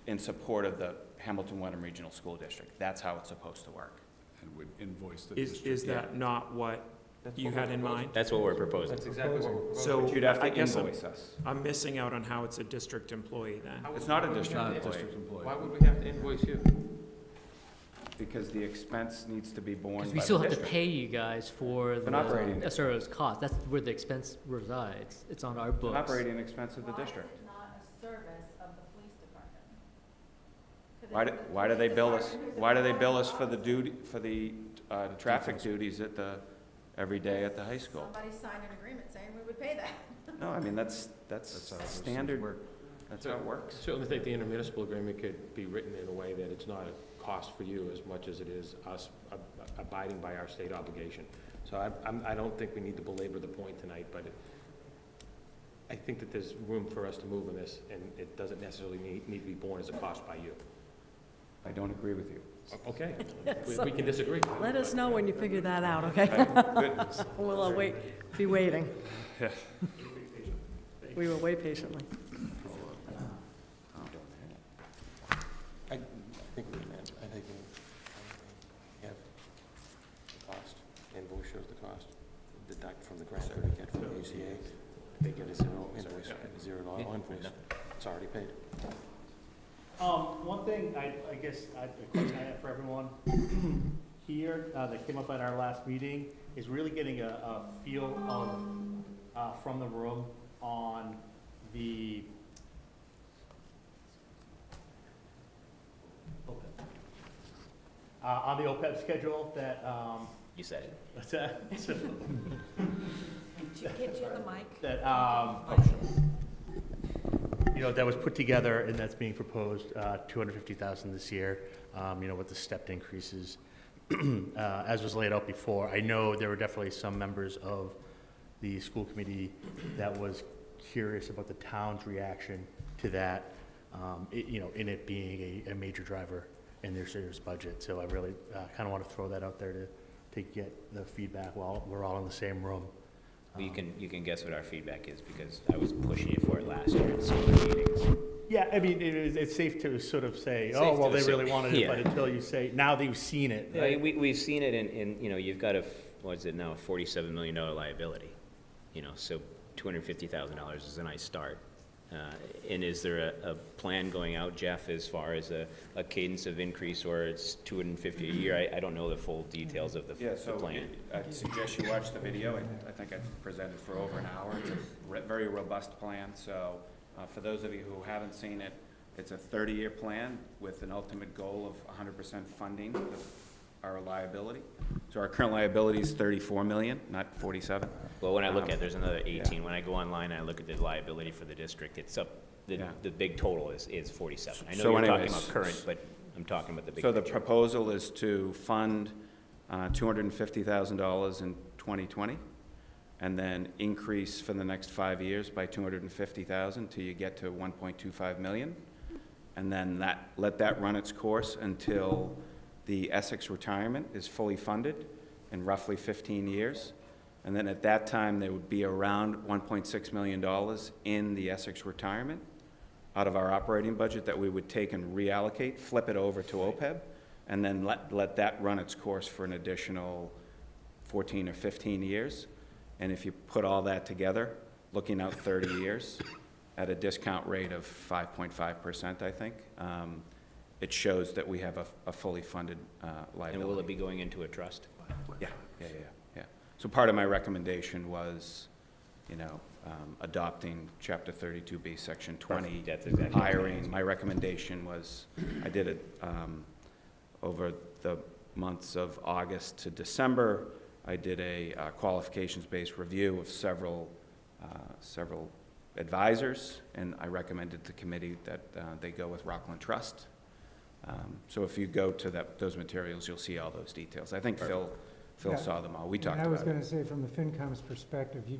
in support of the Hamilton-Wenham Regional School District. That's how it's supposed to work. And would invoice the Is district. that not what you had in mind? That's what we're proposing. That's exactly what we're proposing. So But you'd have I to guess invoice us. I'm missing out on how it's a district employee then. It's not a Not district a employee, district employee. Why would we have to invoice you? because the expense needs to be borne by Because the we still have to district. pay you guys for An the operating- SRO's cost. That's where the expense resides. It's on our An books. operating expense of the district. Why is it not a service of the police department? 'Cause Why it's do, the why do they police bill us, department who's why do they bill us involved. for the duty, for the traffic duties at every day at the high school? Somebody signed an agreement saying we would pay that. No, I mean, that's That's how those things standard, work. that's how it works. Certainly think the intermunicipal agreement could be written in a way that it's not a cost for you as much as it is us abiding by our state obligation. So I don't think we need to belabor the point tonight, but I think that there's room for us to move in this, and it doesn't necessarily need to be borne as a cost by you. I don't agree with you. Okay, we can disagree. Let us know when you figure that out, okay? Good. We'll be waiting. We will wait patiently. I think we have the cost, invoice shows the cost, deduct from the grant that we get from the ACA, they get a zero invoice, a $0 invoice, it's already paid. One thing I guess a question I have for everyone here that came up at our last meeting is really getting a feel of, from the room on the OPEB schedule that, You said it. what's that? Get you the mic. That, that was put together and that's being proposed, $250,000 this year, with the stepped increases. As was laid out before, I know there were definitely some members of the school committee that was curious about the town's reaction to that, in it being a major driver in their serious budget. So I really kind of want to throw that out there to get the feedback while we're all in the same room. Well, you can guess what our feedback is, because I was pushing you for it last year at similar meetings. Yeah, I mean, it's safe to sort of say, Safe oh, to well, they assume. really wanted it, Yeah. but until you say, now that you've seen it, Yeah, right? we've seen it in, you've got a $47 million liability, so $250,000 is a nice start. And is there a plan going out, Jeff, as far as a cadence of increase, or it's $250 a year? I don't know the full details of the Yeah, so plan. I'd suggest you watch the video. I think I presented for over an hour. It's a very robust plan, so for those of you who haven't seen it, it's a 30-year plan with an ultimate goal of 100% funding of our liability. So our current liability is 34 million, not 47. Well, when I look at, there's another 18. When I go online and I look at the liability for the district, it's up, Yeah. the big total is 47. I know So you're talking anyways, about current, but I'm talking about the big So the picture. proposal is to fund $250,000 in 2020, and then increase for the next 5 years by $250,000 till you get to $1.25 million, and then let that run its course until the Essex retirement is fully funded in roughly 15 years. And then at that time, there would be around $1.6 million in the Essex retirement out of our operating budget that we would take and reallocate, flip it over to OPEB. and then let that run its course for an additional 14 or 15 years. And if you put all that together, looking out 30 years, at a discount rate of 5.5%, I think, it shows that we have a fully funded liability. And will it be going into a trust? Yeah. So part of my recommendation was, adopting Chapter 32B, Section 20, Perfect. That's exactly what I hiring. asked. My recommendation was, I did it over the months of August to December. I did a qualifications-based review of several advisors, and I recommended to the committee that they go with Rockland Trust. So if you go to those materials, you'll see all those details. I think Phil Yeah. saw them all. We talked And I was about going it. to say, from the FinCom's perspective, you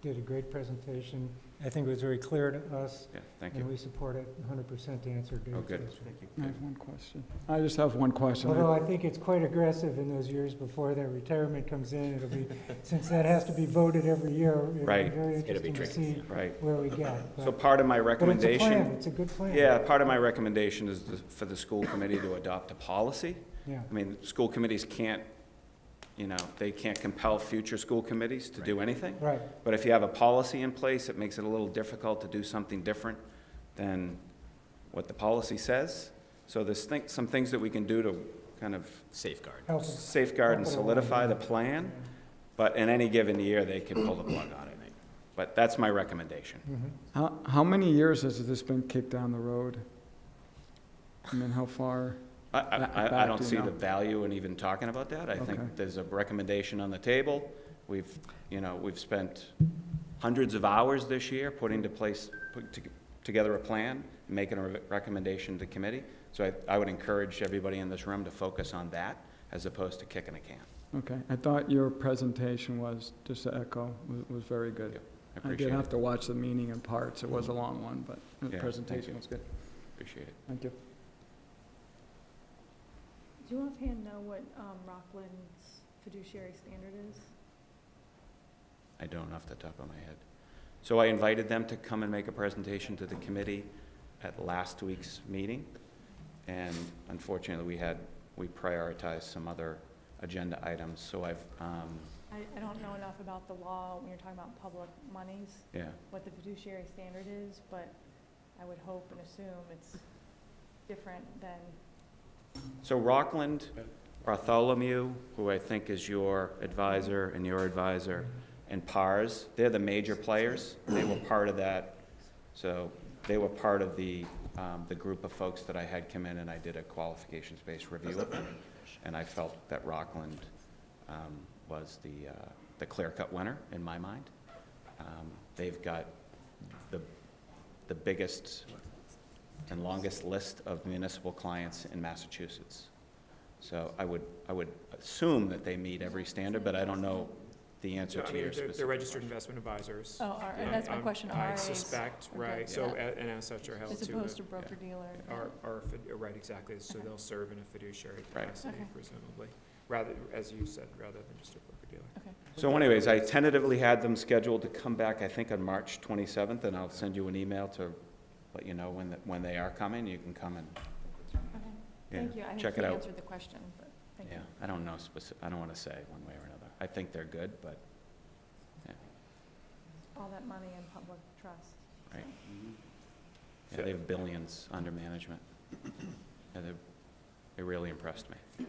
did a great presentation. I think it was very clear to us, Yeah, thank and you. we support it 100% to answer David's Oh, good. question. I have one question. I just have one question. Although I think it's quite aggressive in those years before their retirement comes in. It'll be, since that has to be voted every year, it'll be Right. very It's gonna be interesting to see Right. where we get. So part of my But it's a recommendation. plan, it's a good plan. Yeah, part of my recommendation is for the school committee to adopt a policy. Yeah. I mean, school committees can't, they can't compel future school committees to do anything. Right. But if you have a policy in place, it makes it a little difficult to do something different than what the policy says. So there's some things that we can do to kind of Safeguard. Help us. safeguard and Help it along. solidify the plan, Yeah. but in any given year, they can pull the plug on it. But that's my recommendation. Mhm. How many years has this been kicked down the road? I mean, how far? I Back don't to see now. the value in even talking about that. I Okay. think there's a recommendation on the table. We've spent hundreds of hours this year putting together a plan, making a recommendation to committee. So I would encourage everybody in this room to focus on that as opposed to kicking a can. Okay, I thought your presentation was, just to echo, was very good. I I appreciate did it. have to watch the meeting in parts. It was a long one, but the Yeah, thank presentation you. was good. Appreciate it. Thank you. Do you offhand know what Rockland's fiduciary standard is? I don't off the top of my head. So I invited them to come and make a presentation to the committee at last week's meeting. And unfortunately, we prioritized some other agenda items, so I don't know enough about the law when you're talking about public monies, yeah. what the fiduciary standard is, but I would hope and assume it's different than, So Rockland, Bartholomew, who I think is your advisor, and PARS, they're the major players. They were part of that. So they were part of the group of folks that I had come in, and I did a qualifications-based review of them. And I felt that Rockland was the clear-cut winner in my mind. They've got the biggest and longest list of municipal clients in Massachusetts. So I would assume that they meet every standard, but I don't know the answer to your They're specific registered question. investment advisors. oh, and that's my question, I RAs. suspect, Okay. right, so, Yeah. and as such are held to. As opposed to broker-dealer. Right, exactly, so Okay. they'll serve in a fiduciary Right. capacity Okay. presumably, rather, as you said, rather than just a broker-dealer. Okay. So anyways, I tentatively had them scheduled to come back, I think, on March 27th, and I'll send you an email to let you know when they are coming. You can come and, Okay, yeah, thank you. I think check he it out. answered the question, but thank you. Yeah, I don't know I don't want to say one way or another. I think they're good, but, All that money in public trust. right. Yeah, they have billions under management. Yeah, they really impressed me.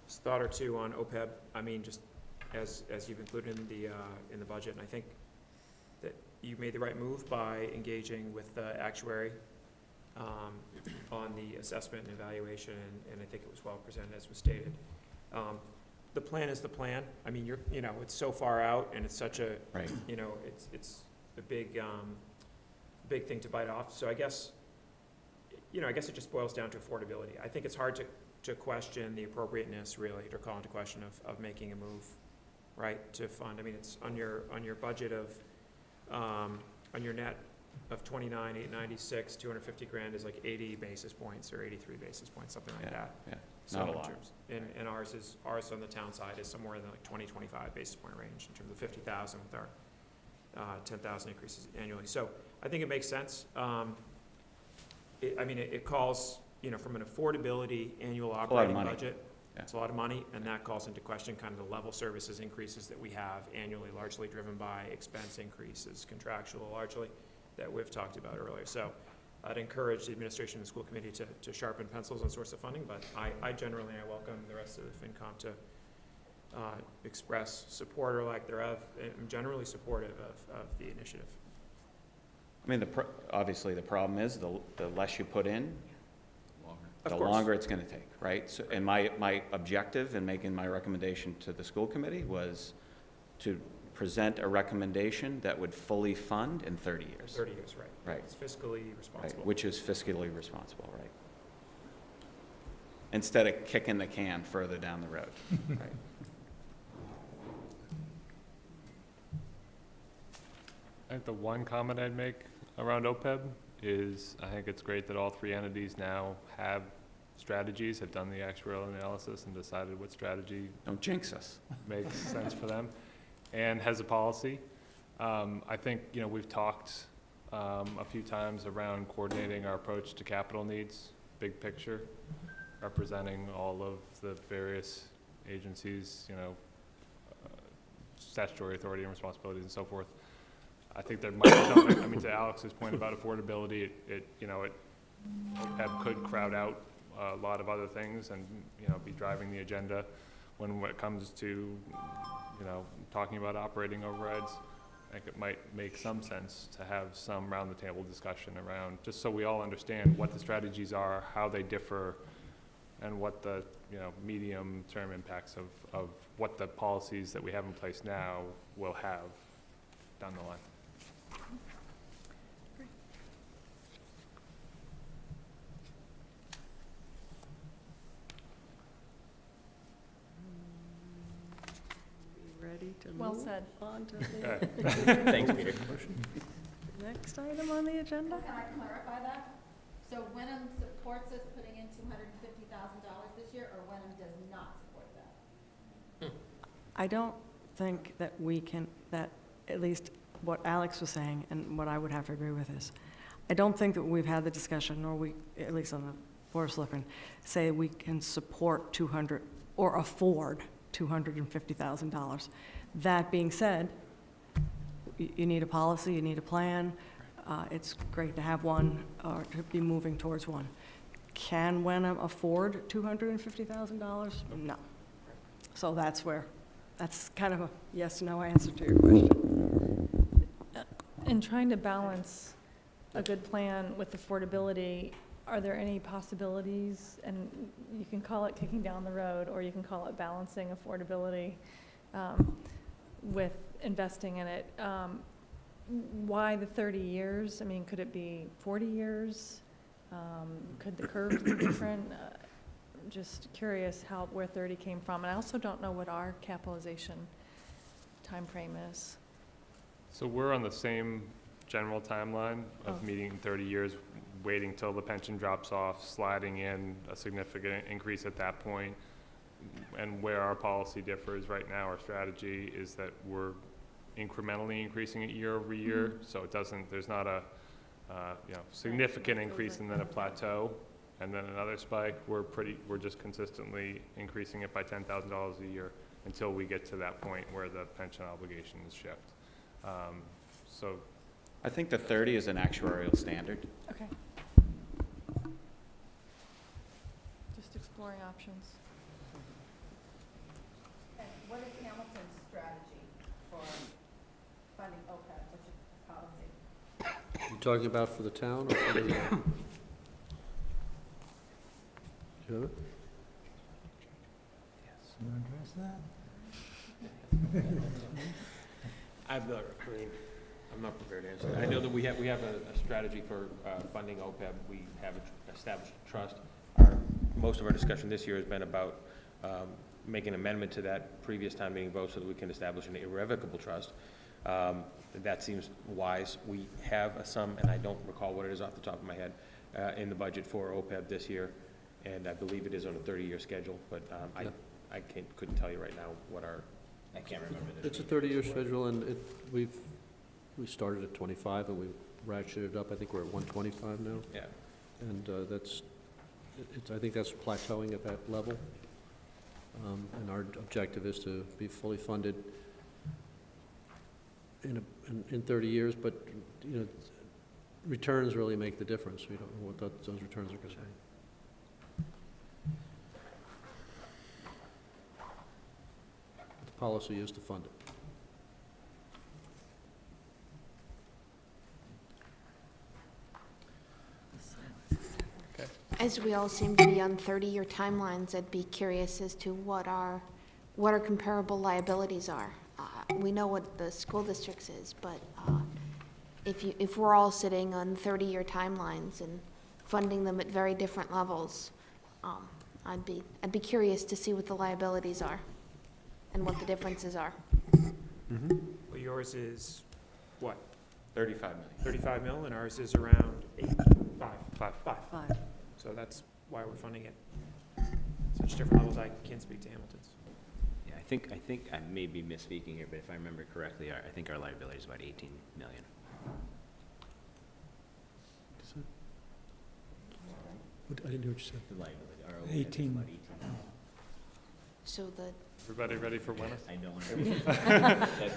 Just thought or two on OPEB, I mean, just as you've included in the budget, and I think that you made the right move by engaging with the actuary on the assessment and evaluation, and I think it was well presented as was stated. The plan is the plan. I mean, it's so far out, and it's such a, Right. it's a big thing to bite off. So I guess it just boils down to affordability. I think it's hard to question the appropriateness, really, to call into question of making a move, right, to fund. I mean, it's on your budget of, on your net of 29,896, 250 grand is like 80 basis points or 83 basis points, something like that. Yeah, So not a in lot. terms- And ours on the town side is somewhere in the like 20-25 basis point range in terms of 50,000 with our 10,000 increases annually. So I think it makes sense. It calls you know, from an affordability annual lot of operating money. budget, Yeah. it's a lot of money, and that calls into question kind of the level services increases that we have annually, largely driven by expense increases, contractual largely, that we've talked about earlier. So I'd encourage the administration and the school committee to sharpen pencils on source of funding, but I generally, I welcome the rest of the FinCom to express support or lack thereof. I'm generally supportive of the initiative. I mean, obviously, the problem is the less you put in, Of the course. longer it's going to take, right? So, and my objective in making my recommendation to the school committee was to present a recommendation that would fully fund in 30 years. 30 years, right. Right. It's fiscally Right, responsible. which is fiscally responsible, right? Instead of kicking the can further down the road, right? I think the one comment I'd make around OPEB is I think it's great that all three entities now have strategies, have done the actuarial analysis and decided what strategy Don't jinx us. makes sense for them, and has a policy. I think, you know, we've talked a few times around coordinating our approach to capital needs, big picture, representing all of the various agencies, you know, statutory authority and responsibilities and so forth. I think there might be something, I mean, to Alex's point about affordability, OPEB could crowd out a lot of other things and, you know, be driving the agenda when it comes to, you know, talking about operating overrides. I think it might make some sense to have some round-the-table discussion around, just so we all understand what the strategies are, how they differ, and what the, you know, medium-term impacts of what the policies that we have in place now will have down the line. Ready to Well move said. on to the Okay. Thanks, Peter. next item on the agenda? Can I clarify that? So Wenham supports us putting in $250,000 this year, or Wenham does not support that? I don't think that we can, that at least what Alex was saying, and what I would have to agree with is, I don't think that we've had the discussion, nor we, at least on the Board of Selectmen, say we can support 200 or afford $250,000. That being said, you need a policy, you need a plan. It's great to have one, or to be moving towards one. Can Wenham afford $250,000? No. So that's kind of a yes/no answer to your question. In trying to balance a good plan with affordability, are there any possibilities, and you can call it kicking down the road, or you can call it balancing affordability with investing in it? Why the 30 years? I mean, could it be 40 years? Could the curves be different? Just curious where 30 came from. And I also don't know what our capitalization timeframe is. So we're on the same general timeline of Oh. meeting in 30 years, waiting till the pension drops off, sliding in a significant increase at that point. And where our policy differs right now, our strategy is that we're incrementally increasing it year over year. So it doesn't, there's not a significant increase and then a plateau and then another spike. We're just consistently increasing it by $10,000 a year until we get to that point where the pension obligations shift. So I think the 30 is an actuarial standard. Okay. Just exploring options. And what is Hamilton's strategy for funding OPEB? What's your policy? You talking about for the town or for the? Do you have it? You want to address that? I'm not prepared to answer that. I know that we have a strategy for funding OPEB. We have established a trust. Most of our discussion this year has been about making an amendment to that previous town meeting vote so that we can establish an irrevocable trust. That seems wise. We have a sum, and I don't recall what it is off the top of my head, in the budget for OPEB this year, and I believe it is on a 30-year schedule, but I couldn't tell you right now what I can't remember. It's a 30-year schedule, and we started at 25, and we ratcheted it up. I think we're at 125 now. Yeah. And that's I think that's plateauing at that level. And our objective is to be fully funded in 30 years, but, you know, returns really make the difference. We don't know what those returns are going to be. The policy is to fund it. As we all seem to be on 30-year timelines, I'd be curious as to what our comparable liabilities are. We know what the school districts is, but if we're all sitting on 30-year timelines and funding them at very different levels, I'd be curious to see what the liabilities are and what the differences are. Well, yours is what? 35 million. 35 mil, and ours is around 5. So that's why we're funding it. Such different levels, I can't speak to Hamilton's. Yeah, I think I may be misspeaking here, but if I remember correctly, I think our liability is about 18 million. I didn't hear what you said. The liability, our overhead is 18. about 18 million. So the Everybody ready for winter? I know. When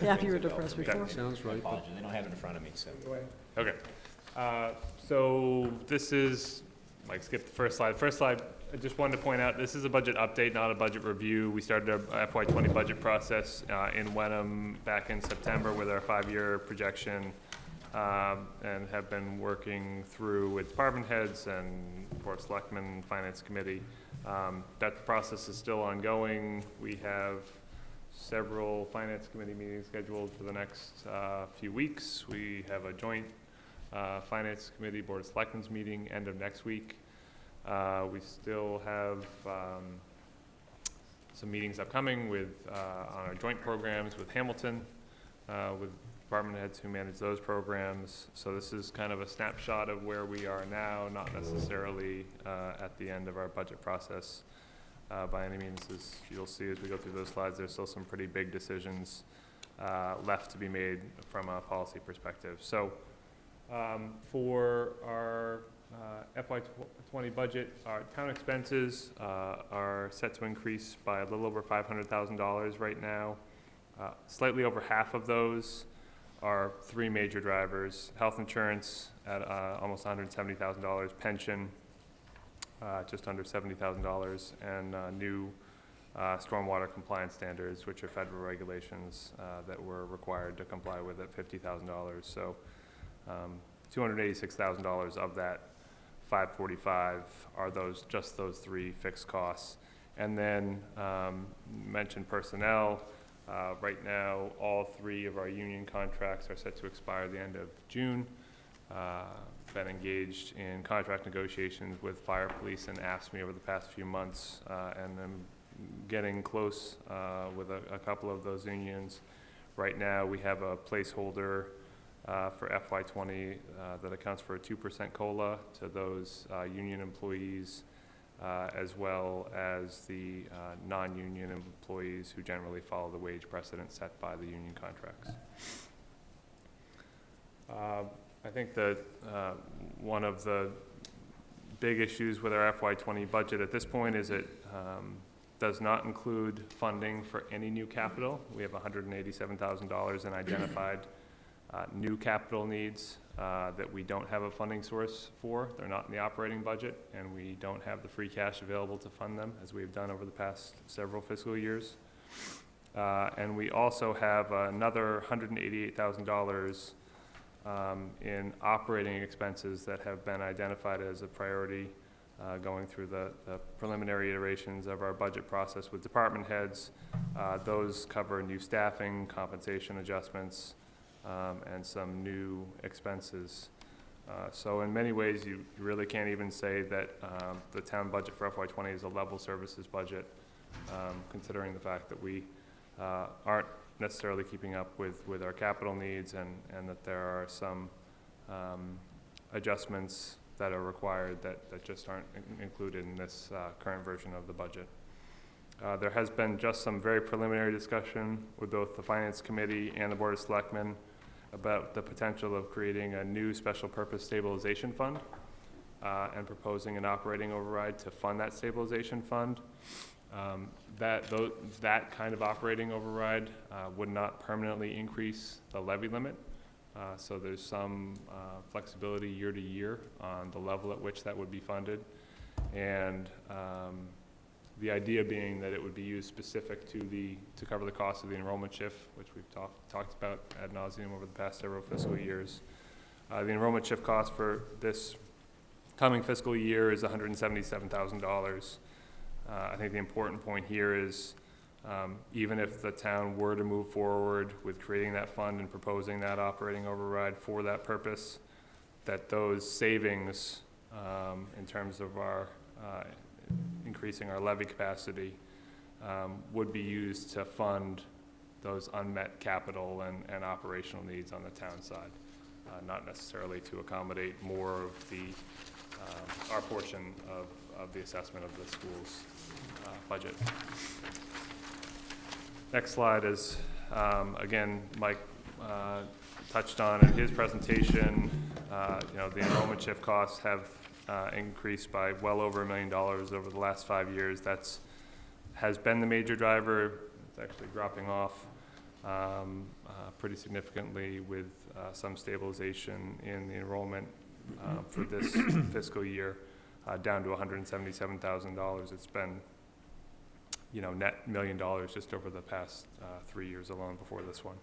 Yeah, if you were depressed Okay. before. Sounds I right. apologize, I don't have it in front of me, so. Okay. So this is, Mike skipped the first slide. First slide, I just wanted to point out, this is a budget update, not a budget review. We started our FY20 budget process in Wenham back in September with our 5-year projection, and have been working through with department heads and Board of Selectmen, Finance Committee. That process is still ongoing. We have several Finance Committee meetings scheduled for the next few weeks. We have a joint Finance Committee, Board of Selectmen's meeting end of next week. We still have some meetings upcoming with on our joint programs with Hamilton, with department heads who manage those programs. So this is kind of a snapshot of where we are now, not necessarily at the end of our budget process by any means. As you'll see as we go through those slides, there's still some pretty big decisions left to be made from a policy perspective. So for our FY20 budget, our town expenses are set to increase by a little over $500,000 right now. Slightly over half of those are 3 major drivers: health insurance at almost $170,000, pension just under $70,000, and new stormwater compliance standards, which are federal regulations that we're required to comply with at $50,000. So $286,000 of that 545 are just those 3 fixed costs. And then mentioned personnel. Right now, all 3 of our union contracts are set to expire at the end of June. Been engaged in contract negotiations with fire, police, and AFSCME over the past few months, and I'm getting close with a couple of those unions. Right now, we have a placeholder for FY20 that accounts for a 2% COLA to those union employees, as well as the non-union employees who generally follow the wage precedent set by the union contracts. I think that one of the big issues with our FY20 budget at this point is it does not include funding for any new capital. We have $187,000 in identified new capital needs that we don't have a funding source for. They're not in the operating budget, and we don't have the free cash available to fund them, as we've done over the past several fiscal years. And we also have another $188,000 in operating expenses that have been identified as a priority going through the preliminary iterations of our budget process with department heads. Those cover new staffing, compensation adjustments, and some new expenses. So in many ways, you really can't even say that the town budget for FY20 is a level services budget, considering the fact that we aren't necessarily keeping up with our capital needs, and that there are some adjustments that are required that just aren't included in this current version of the budget. There has been just some very preliminary discussion with both the Finance Committee and the Board of Selectmen about the potential of creating a new special purpose stabilization fund. and proposing an operating override to fund that stabilization fund. That kind of operating override would not permanently increase the levy limit. So there's some flexibility year to year on the level at which that would be funded. And the idea being that it would be used specific to cover the cost of the enrollment shift, which we've talked about ad nauseum over the past several fiscal years. The enrollment shift cost for this coming fiscal year is $177,000. I think the important point here is even if the town were to move forward with creating that fund and proposing that operating override for that purpose, that those savings in terms of our increasing our levy capacity would be used to fund those unmet capital and operational needs on the town side, not necessarily to accommodate more of the our portion of the assessment of the school's budget. Next slide is, again, Mike touched on in his presentation, the enrollment shift costs have increased by well over $1 million over the last 5 years. Has been the major driver. It's actually dropping off pretty significantly with some stabilization in the enrollment for this fiscal year, down to $177,000. It's been, net $1 million just over the past 3 years alone before this one.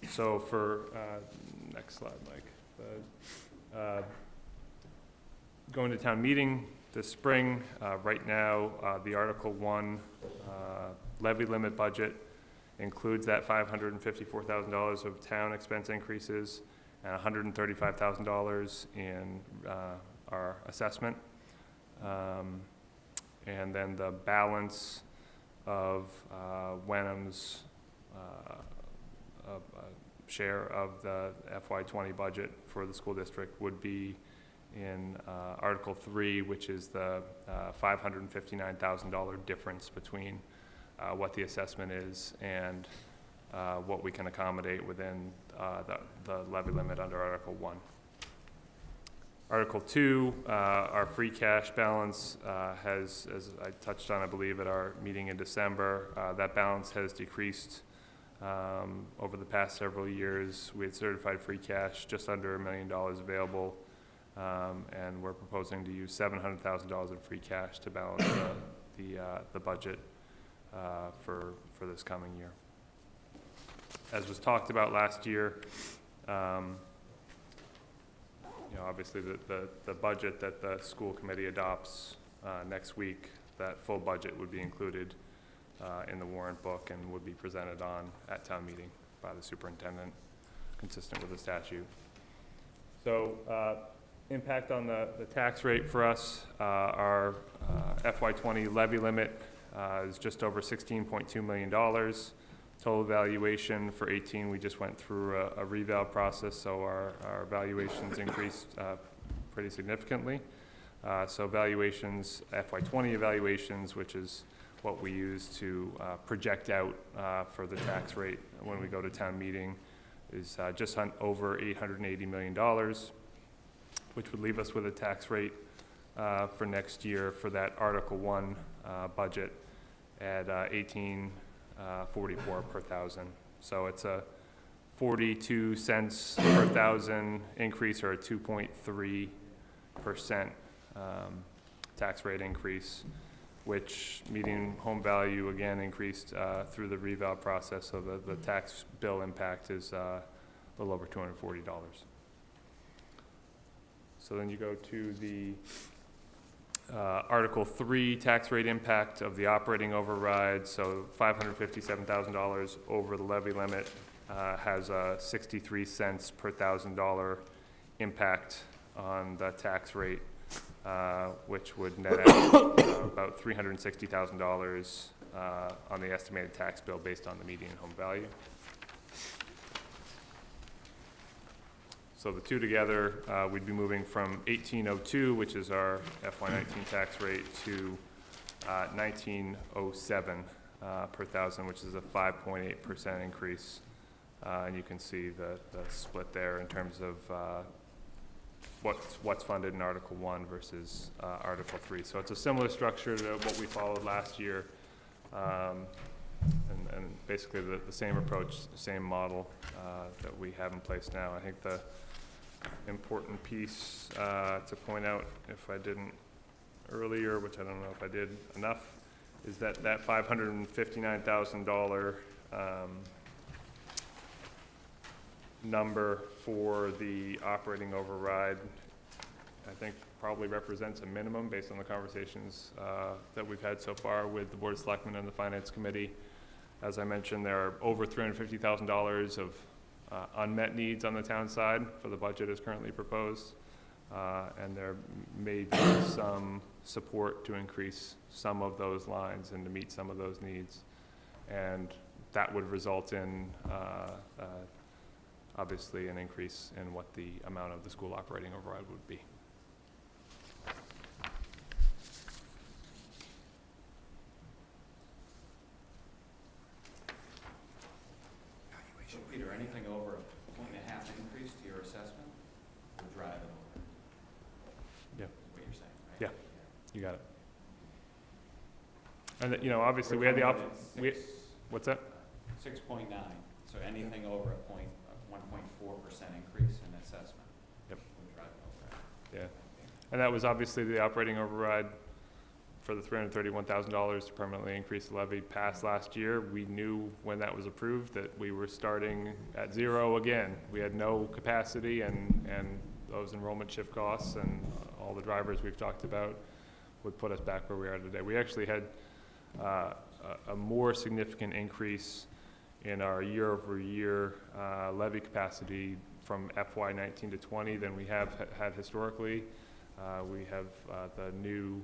So for, next slide, Mike. Going to town meeting this spring, right now, the Article 1 levy limit budget includes that $554,000 of town expense increases and $135,000 in our assessment. And then the balance of Wenham's share of the FY20 budget for the school district would be in Article 3, which is the $559,000 difference between what the assessment is and what we can accommodate within the levy limit under Article 1. Article 2, our free cash balance has, as I touched on, I believe, at our meeting in December, that balance has decreased over the past several years. We had certified free cash just under $1 million available, and we're proposing to use $700,000 in free cash to balance the budget for this coming year. As was talked about last year, obviously the budget that the school committee adopts next week, that full budget would be included in the warrant book and would be presented at town meeting by the superintendent, consistent with the statute. So impact on the tax rate for us, our FY20 levy limit is just over $16.2 million. Total valuation for 18, we just went through a reval process, so our valuations increased pretty significantly. So valuations, FY20 evaluations, which is what we use to project out for the tax rate when we go to town meeting, is just over $880 million, which would leave us with a tax rate for next year for that Article 1 budget at 18.44 per thousand. So it's a 42 cents per thousand increase, or a 2.3% tax rate increase, which median home value again increased through the reval process, so the tax bill impact is a little over $240. So then you go to the Article 3 tax rate impact of the operating override. So $557,000 over the levy limit has a 63 cents per $1,000 impact on the tax rate, which would net out about $360,000 on the estimated tax bill based on the median home value. So the two together, we'd be moving from 1802, which is our FY19 tax rate, to 1907 per thousand, which is a 5.8% increase. And you can see the split there in terms of what's funded in Article 1 versus Article 3. So it's a similar structure to what we followed last year, and basically the same approach, the same model that we have in place now. I think the important piece to point out, if I didn't earlier, which I don't know if I did enough, is that $559,000 number for the operating override, I think probably represents a minimum based on the conversations that we've had so far with the Board of Selectmen and the Finance Committee. As I mentioned, there are over $350,000 of unmet needs on the town side for the budget as currently proposed, and there may be some support to increase some of those lines and to meet some of those needs, and that would result in obviously an increase in what the amount of the school operating override would be. Peter, anything over a 1.5 increase to your assessment will drive it over. Yeah. Is what you're saying, right? Yeah, you got it. And you know, obviously we had the what's that? 6.9. So anything over a 1.4% increase in assessment. Yep. Will drive it over. Yeah, and that was obviously the operating override for the $331,000 to permanently increase the levy passed last year. We knew when that was approved that we were starting at zero again. We had no capacity, and those enrollment shift costs and all the drivers we've talked about would put us back where we are today. We actually had a more significant increase in our year-over-year levy capacity from FY 19 to 20 than we have had historically. We have the new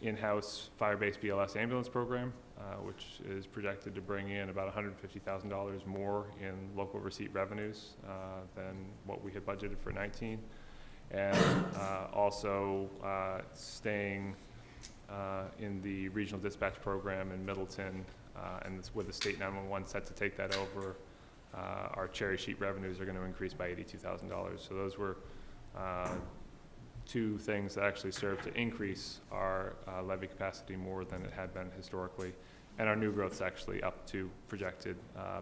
in-house fire-based BLS ambulance program, which is projected to bring in about $150,000 more in local receipt revenues than what we had budgeted for 19. And also staying in the regional dispatch program in Middleton, and with the state 911 set to take that over, our cherry sheet revenues are going to increase by $82,000. So those were two things that actually serve to increase our levy capacity more than it had been historically. And our new growth's actually up to projected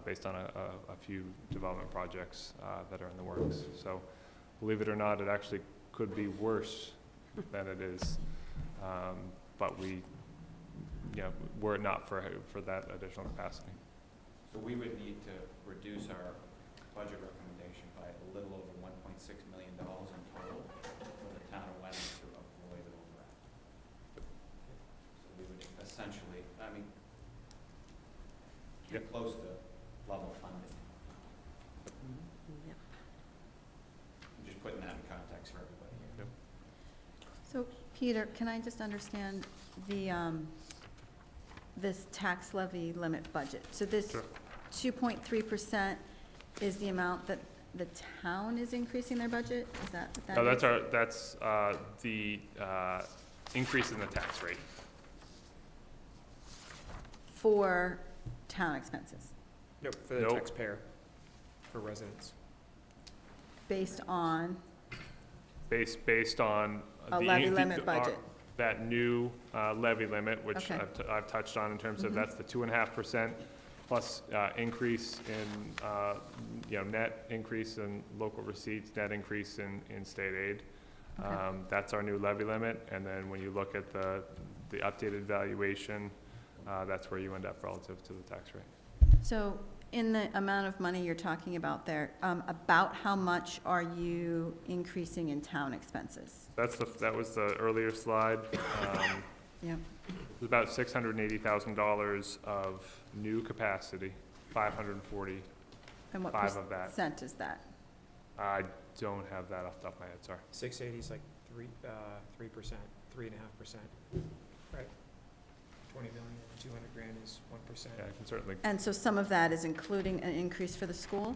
based on a few development projects that are in the works. So believe it or not, it actually could be worse than it is. But we, you know, were it not for that additional capacity. So we would need to reduce our budget recommendation by a little over $1.6 million in total for the town of Wenham to avoid override. So we would essentially, I mean, get close to level funding. Yep. I'm just putting that in context for everybody here. Yep. So, Peter, can I just understand the, this tax levy limit budget? So this 2.3% is the amount that the town is increasing their budget? Is that what that is? No, that's the increase in the tax rate. For town expenses, Nope, for the Nope. taxpayer, for residents. based on Based on a levy limit budget. That new levy limit, which Okay. I've touched on in terms of that's the 2.5% plus increase in, you know, net increase in local receipts, net increase in state aid. Okay. That's our new levy limit, and then when you look at the updated valuation, that's where you end up relative to the tax rate. So in the amount of money you're talking about there, about how much are you increasing in town expenses? That was the earlier slide. Yeah. It's about $680,000 of new capacity, 540. And what Five of that. percent is that? I don't have that off the top of my head, sorry. 680 is like 3%, 3.5%. Right. 20 million, 200 grand is 1%. Yeah, I can certainly, And so some of that is including an increase for the school?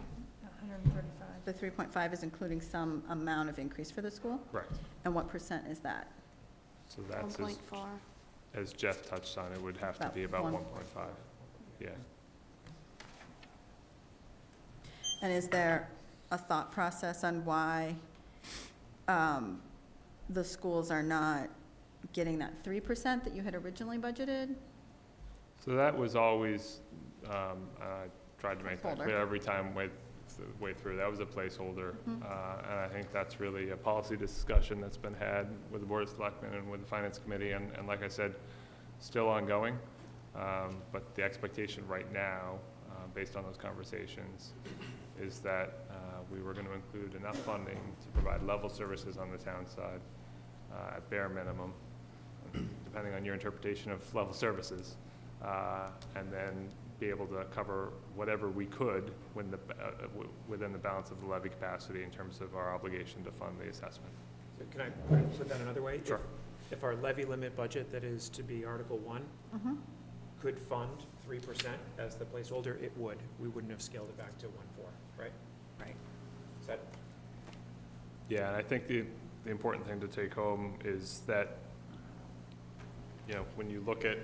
135. The 3.5 is including some amount of increase for the school? correct. And what percent is that? So that's, 1.4. as Jeff touched on, it would have to About be about one. 1.5. Yeah. And is there a thought process on why the schools are not getting that 3% that you had originally budgeted? So that was always, I tried to make that Placeholder. clear every time way through. That was a placeholder. Mhm. And I think that's really a policy discussion that's been had with the Board of Selectmen and with the Finance Committee, and like I said, still ongoing. But the expectation right now, based on those conversations, is that we were going to include enough funding to provide level services on the town side at bare minimum, depending on your interpretation of level services, and then be able to cover whatever we could within the balance of the levy capacity in terms of our obligation to fund the assessment. So can I put that another way? Sure. If our levy limit budget, that is to be Article 1, Mhm. could fund 3% as the placeholder, it would. We wouldn't have scaled it back to 1.4, right? Right. Is that? Yeah, and I think the important thing to take home is that, when you look at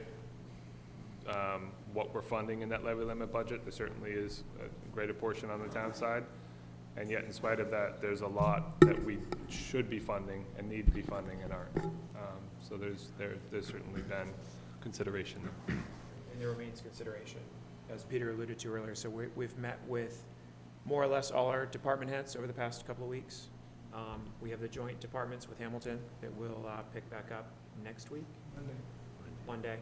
what we're funding in that levy limit budget, there certainly is a greater portion on the town side. And yet, in spite of that, there's a lot that we should be funding and need to be funding and aren't. So there's certainly been consideration. And there remains consideration, as Peter alluded to earlier. So we've met with more or less all our department heads over the past couple of weeks. We have the joint departments with Hamilton that will pick back up next week. Monday.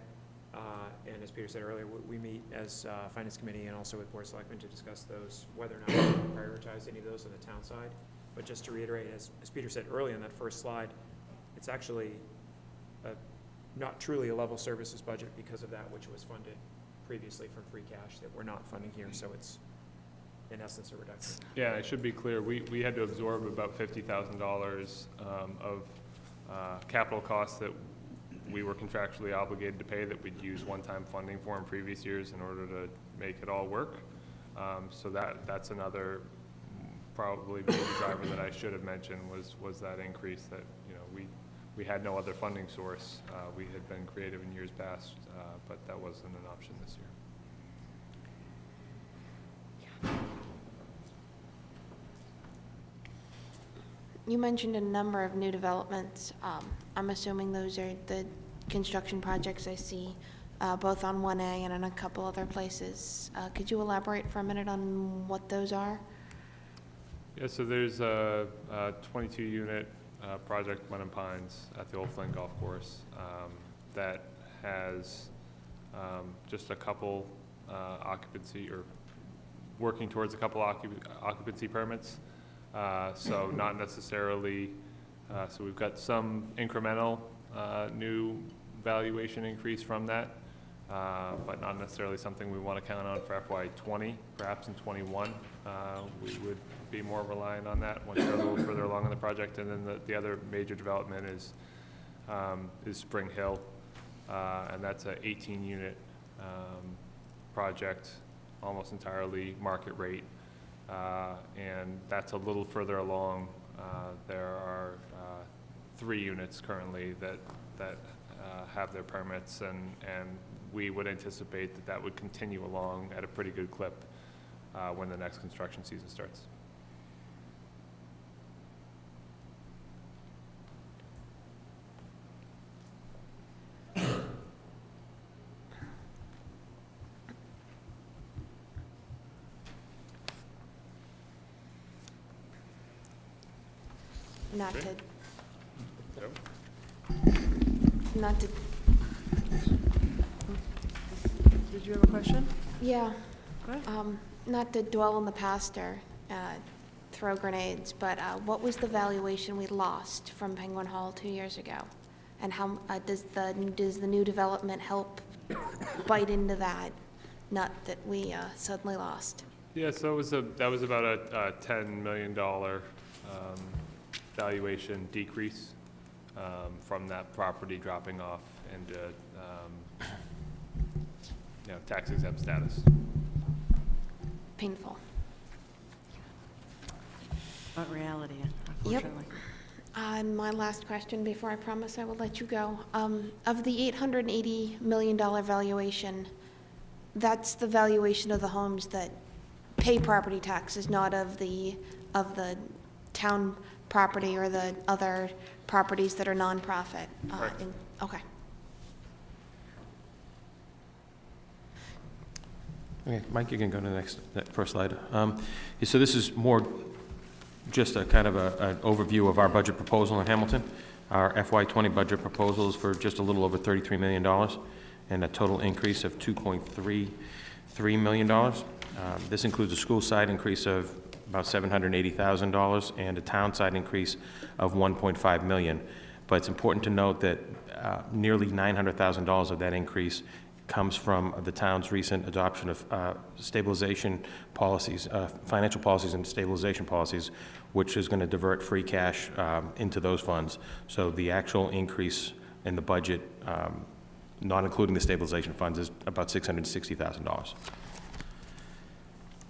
And as Peter said earlier, we meet as Finance Committee and also with Board of Selectmen to discuss those, whether or not we prioritize any of those on the town side. But just to reiterate, as Peter said earlier on that first slide, it's actually not truly a level services budget because of that which was funded previously from free cash that we're not funding here. So it's, in essence, a reduction. Yeah, it should be clear, we had to absorb about $50,000 of capital costs that we were contractually obligated to pay that we'd used one-time funding for in previous years in order to make it all work. So that's another probably major driver that I should have mentioned was that increase that, we had no other funding source. We had been creative in years past, but that wasn't an option this year. You mentioned a number of new developments. I'm assuming those are the construction projects I see, both on 1A and in a couple other places. Could you elaborate for a minute on what those are? Yeah, so there's a 22-unit project, Mud and Pines, at the Old Flint Golf Course that has just a couple occupancy, or working towards a couple occupancy permits. So not necessarily, so we've got some incremental new valuation increase from that, but not necessarily something we want to count on for FY20, perhaps in 21. We would be more reliant on that once we're a little further along in the project. And then the other major development is Spring Hill, and that's an 18-unit project, almost entirely market rate. And that's a little further along. There are 3 units currently that have their permits, and we would anticipate that would continue along at a pretty good clip when the next construction season starts. Not Okay. to, Did you have a question? yeah, Go ahead. not to dwell on the past or throw grenades, but what was the valuation we lost from Penguin Hall 2 years ago? And how does the new development help bite into that nut that we suddenly lost? Yeah, so that was about a $10 million valuation decrease from that property dropping off into tax exempt status. Painful. Not reality, unfortunately. And my last question before I promise I will let you go. Of the $880 million valuation, that's the valuation of the homes that pay property taxes, not of the town property or the other properties that are nonprofit. Correct. Okay. Okay, Mike, you can go to the that first slide. So this is more just a kind of an overview of our budget proposal in Hamilton. Our FY20 budget proposal is for just a little over $33 million and a total increase of $2.33 million. This includes a school side increase of about $780,000 and a town side increase of $1.5 million. But it's important to note that nearly $900,000 of that increase comes from the town's recent adoption of stabilization policies, financial policies and stabilization policies, which is going to divert free cash into those funds. So the actual increase in the budget, not including the stabilization funds, is about $660,000.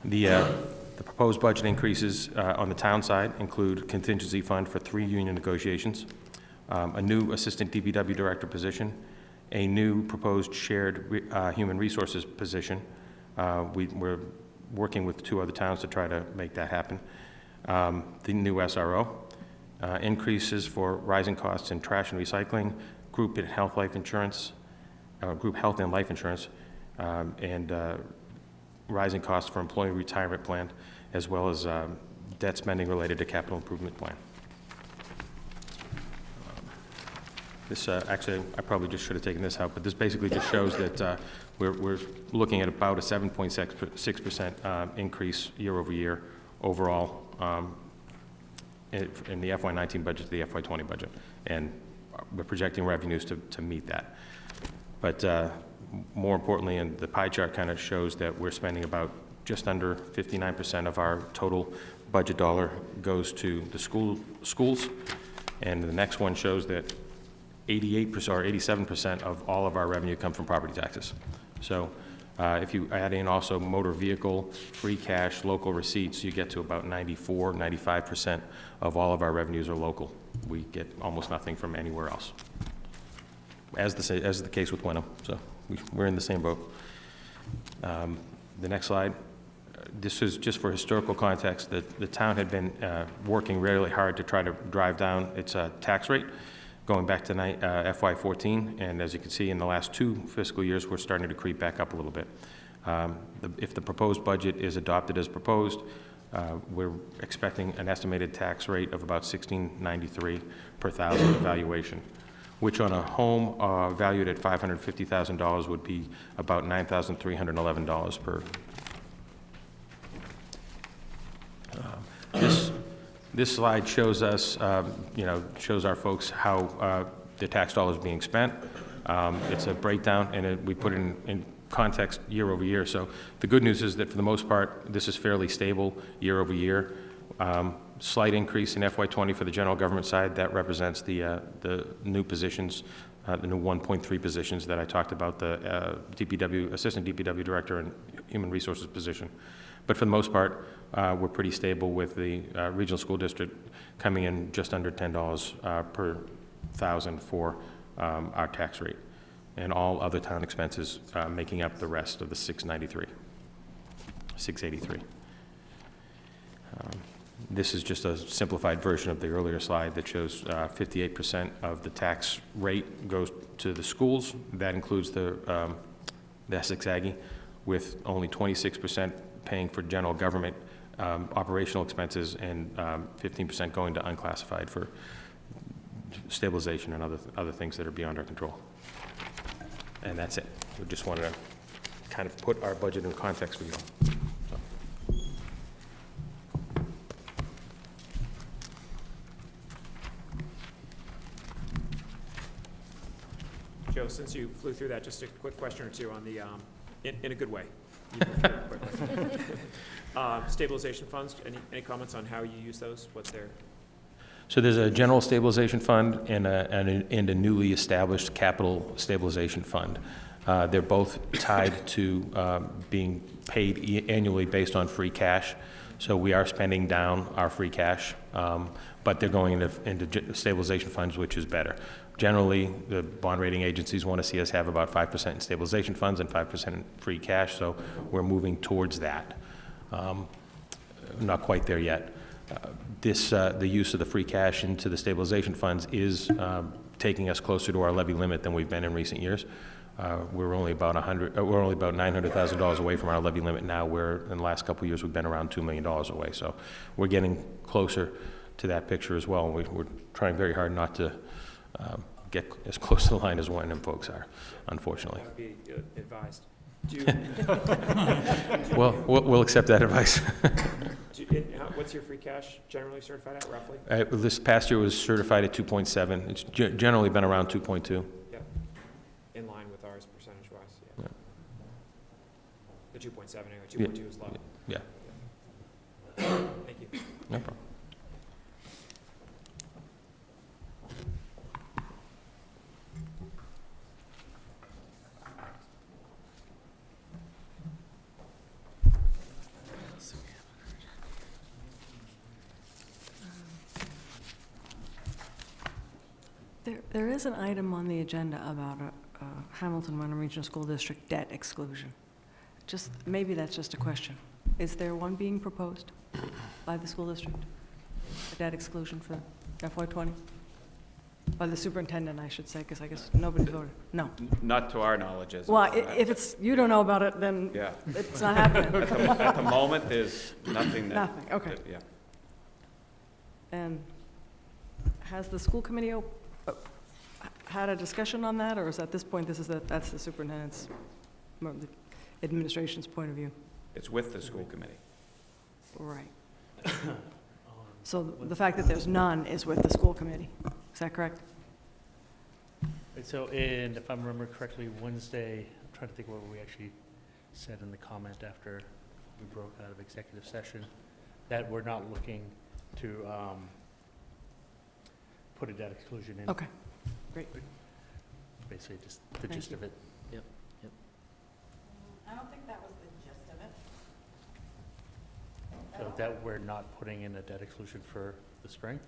The proposed budget increases on the town side include contingency fund for 3 union negotiations, a new assistant DPW director position, a new proposed shared human resources position. We're working with 2 other towns to try to make that happen. The new SRO, increases for rising costs in trash and recycling, group health and life insurance, and rising costs for employee retirement plan, as well as debt spending related to capital improvement plan. This, actually, I probably just should have taken this out, but this basically just shows that we're looking at about a 7.6% increase year over year overall in the FY19 budget to the FY20 budget. And we're projecting revenues to meet that. But more importantly, and the pie chart kind of shows that we're spending about just under 59% of our total budget dollar goes to the schools. And the next one shows that 88% or 87% of all of our revenue comes from property taxes. So if you add in also motor vehicle, free cash, local receipts, you get to about 94, 95% of all of our revenues are local. We get almost nothing from anywhere else, as the case with Wenham. So we're in the same boat. The next slide. This is just for historical context. The town had been working really hard to try to drive down its tax rate, going back to FY14, and as you can see in the last 2 fiscal years, we're starting to creep back up a little bit. If the proposed budget is adopted as proposed, we're expecting an estimated tax rate of about $16.93 per thousand valuation, which on a home valued at $550,000 would be about $9,311 per. This slide shows us, shows our folks how the tax dollars are being spent. It's a breakdown, and we put it in context year over year. So the good news is that for the most part, this is fairly stable year over year. Slight increase in FY20 for the general government side. That represents the new positions, the new 1.3 positions that I talked about, the assistant DPW director and human resources position. But for the most part, we're pretty stable with the regional school district coming in just under $10 per thousand for our tax rate, and all other town expenses making up the rest of the $683. This is just a simplified version of the earlier slide that shows 58% of the tax rate goes to the schools. That includes the Essex Aggie, with only 26% paying for general government operational expenses and 15% going to unclassified for stabilization and other things that are beyond our control. And that's it. We just wanted to kind of put our budget in context for you all. Joe, since you flew through that, just a quick question or two on the, in a good way. Stabilization funds, any comments on how you use those, what they're? So there's a general stabilization fund and a newly established capital stabilization fund. They're both tied to being paid annually based on free cash. So we are spending down our free cash, but they're going into stabilization funds, which is better. Generally, the bond rating agencies want to see us have about 5% in stabilization funds and 5% in free cash, so we're moving towards that. Not quite there yet. the use of the free cash into the stabilization funds is taking us closer to our levy limit than we've been in recent years. We're only about $900,000 away from our levy limit now, where in the last couple of years we've been around $2 million away. So we're getting closer to that picture as well. We're trying very hard not to get as close to the line as Wenham folks are, unfortunately. That would be advised. Well, we'll accept that advice. What's your free cash generally certified at, roughly? This past year was certified at 2.7. It's generally been around 2.2. Yeah, in line with ours percentage-wise, yeah. The 2.7 anyway, 2.2 is low. Yeah. Thank you. No problem. There is an item on the agenda about Hamilton Wenham Regional School District debt exclusion. Maybe that's just a question. Is there one being proposed by the school district? A debt exclusion for FY20? By the superintendent, I should say, because I guess nobody voted. No. Not to our knowledge, as Well, if you don't know about it, then yeah. it's not happening. At the moment, there's nothing that... Nothing, okay. Yeah. And has the school committee had a discussion on that, or is at this point, that's the superintendent's, the administration's point of view? It's with the school committee. Right. So the fact that there's none is with the school committee, is that correct? So, and if I remember correctly, Wednesday, I'm trying to think what we actually said in the comment after we broke out of executive session, that we're not looking to put a debt exclusion in. Okay, great. Basically, just the gist of it. Yep. I don't think that was the gist of it. So that we're not putting in a debt exclusion for the spring?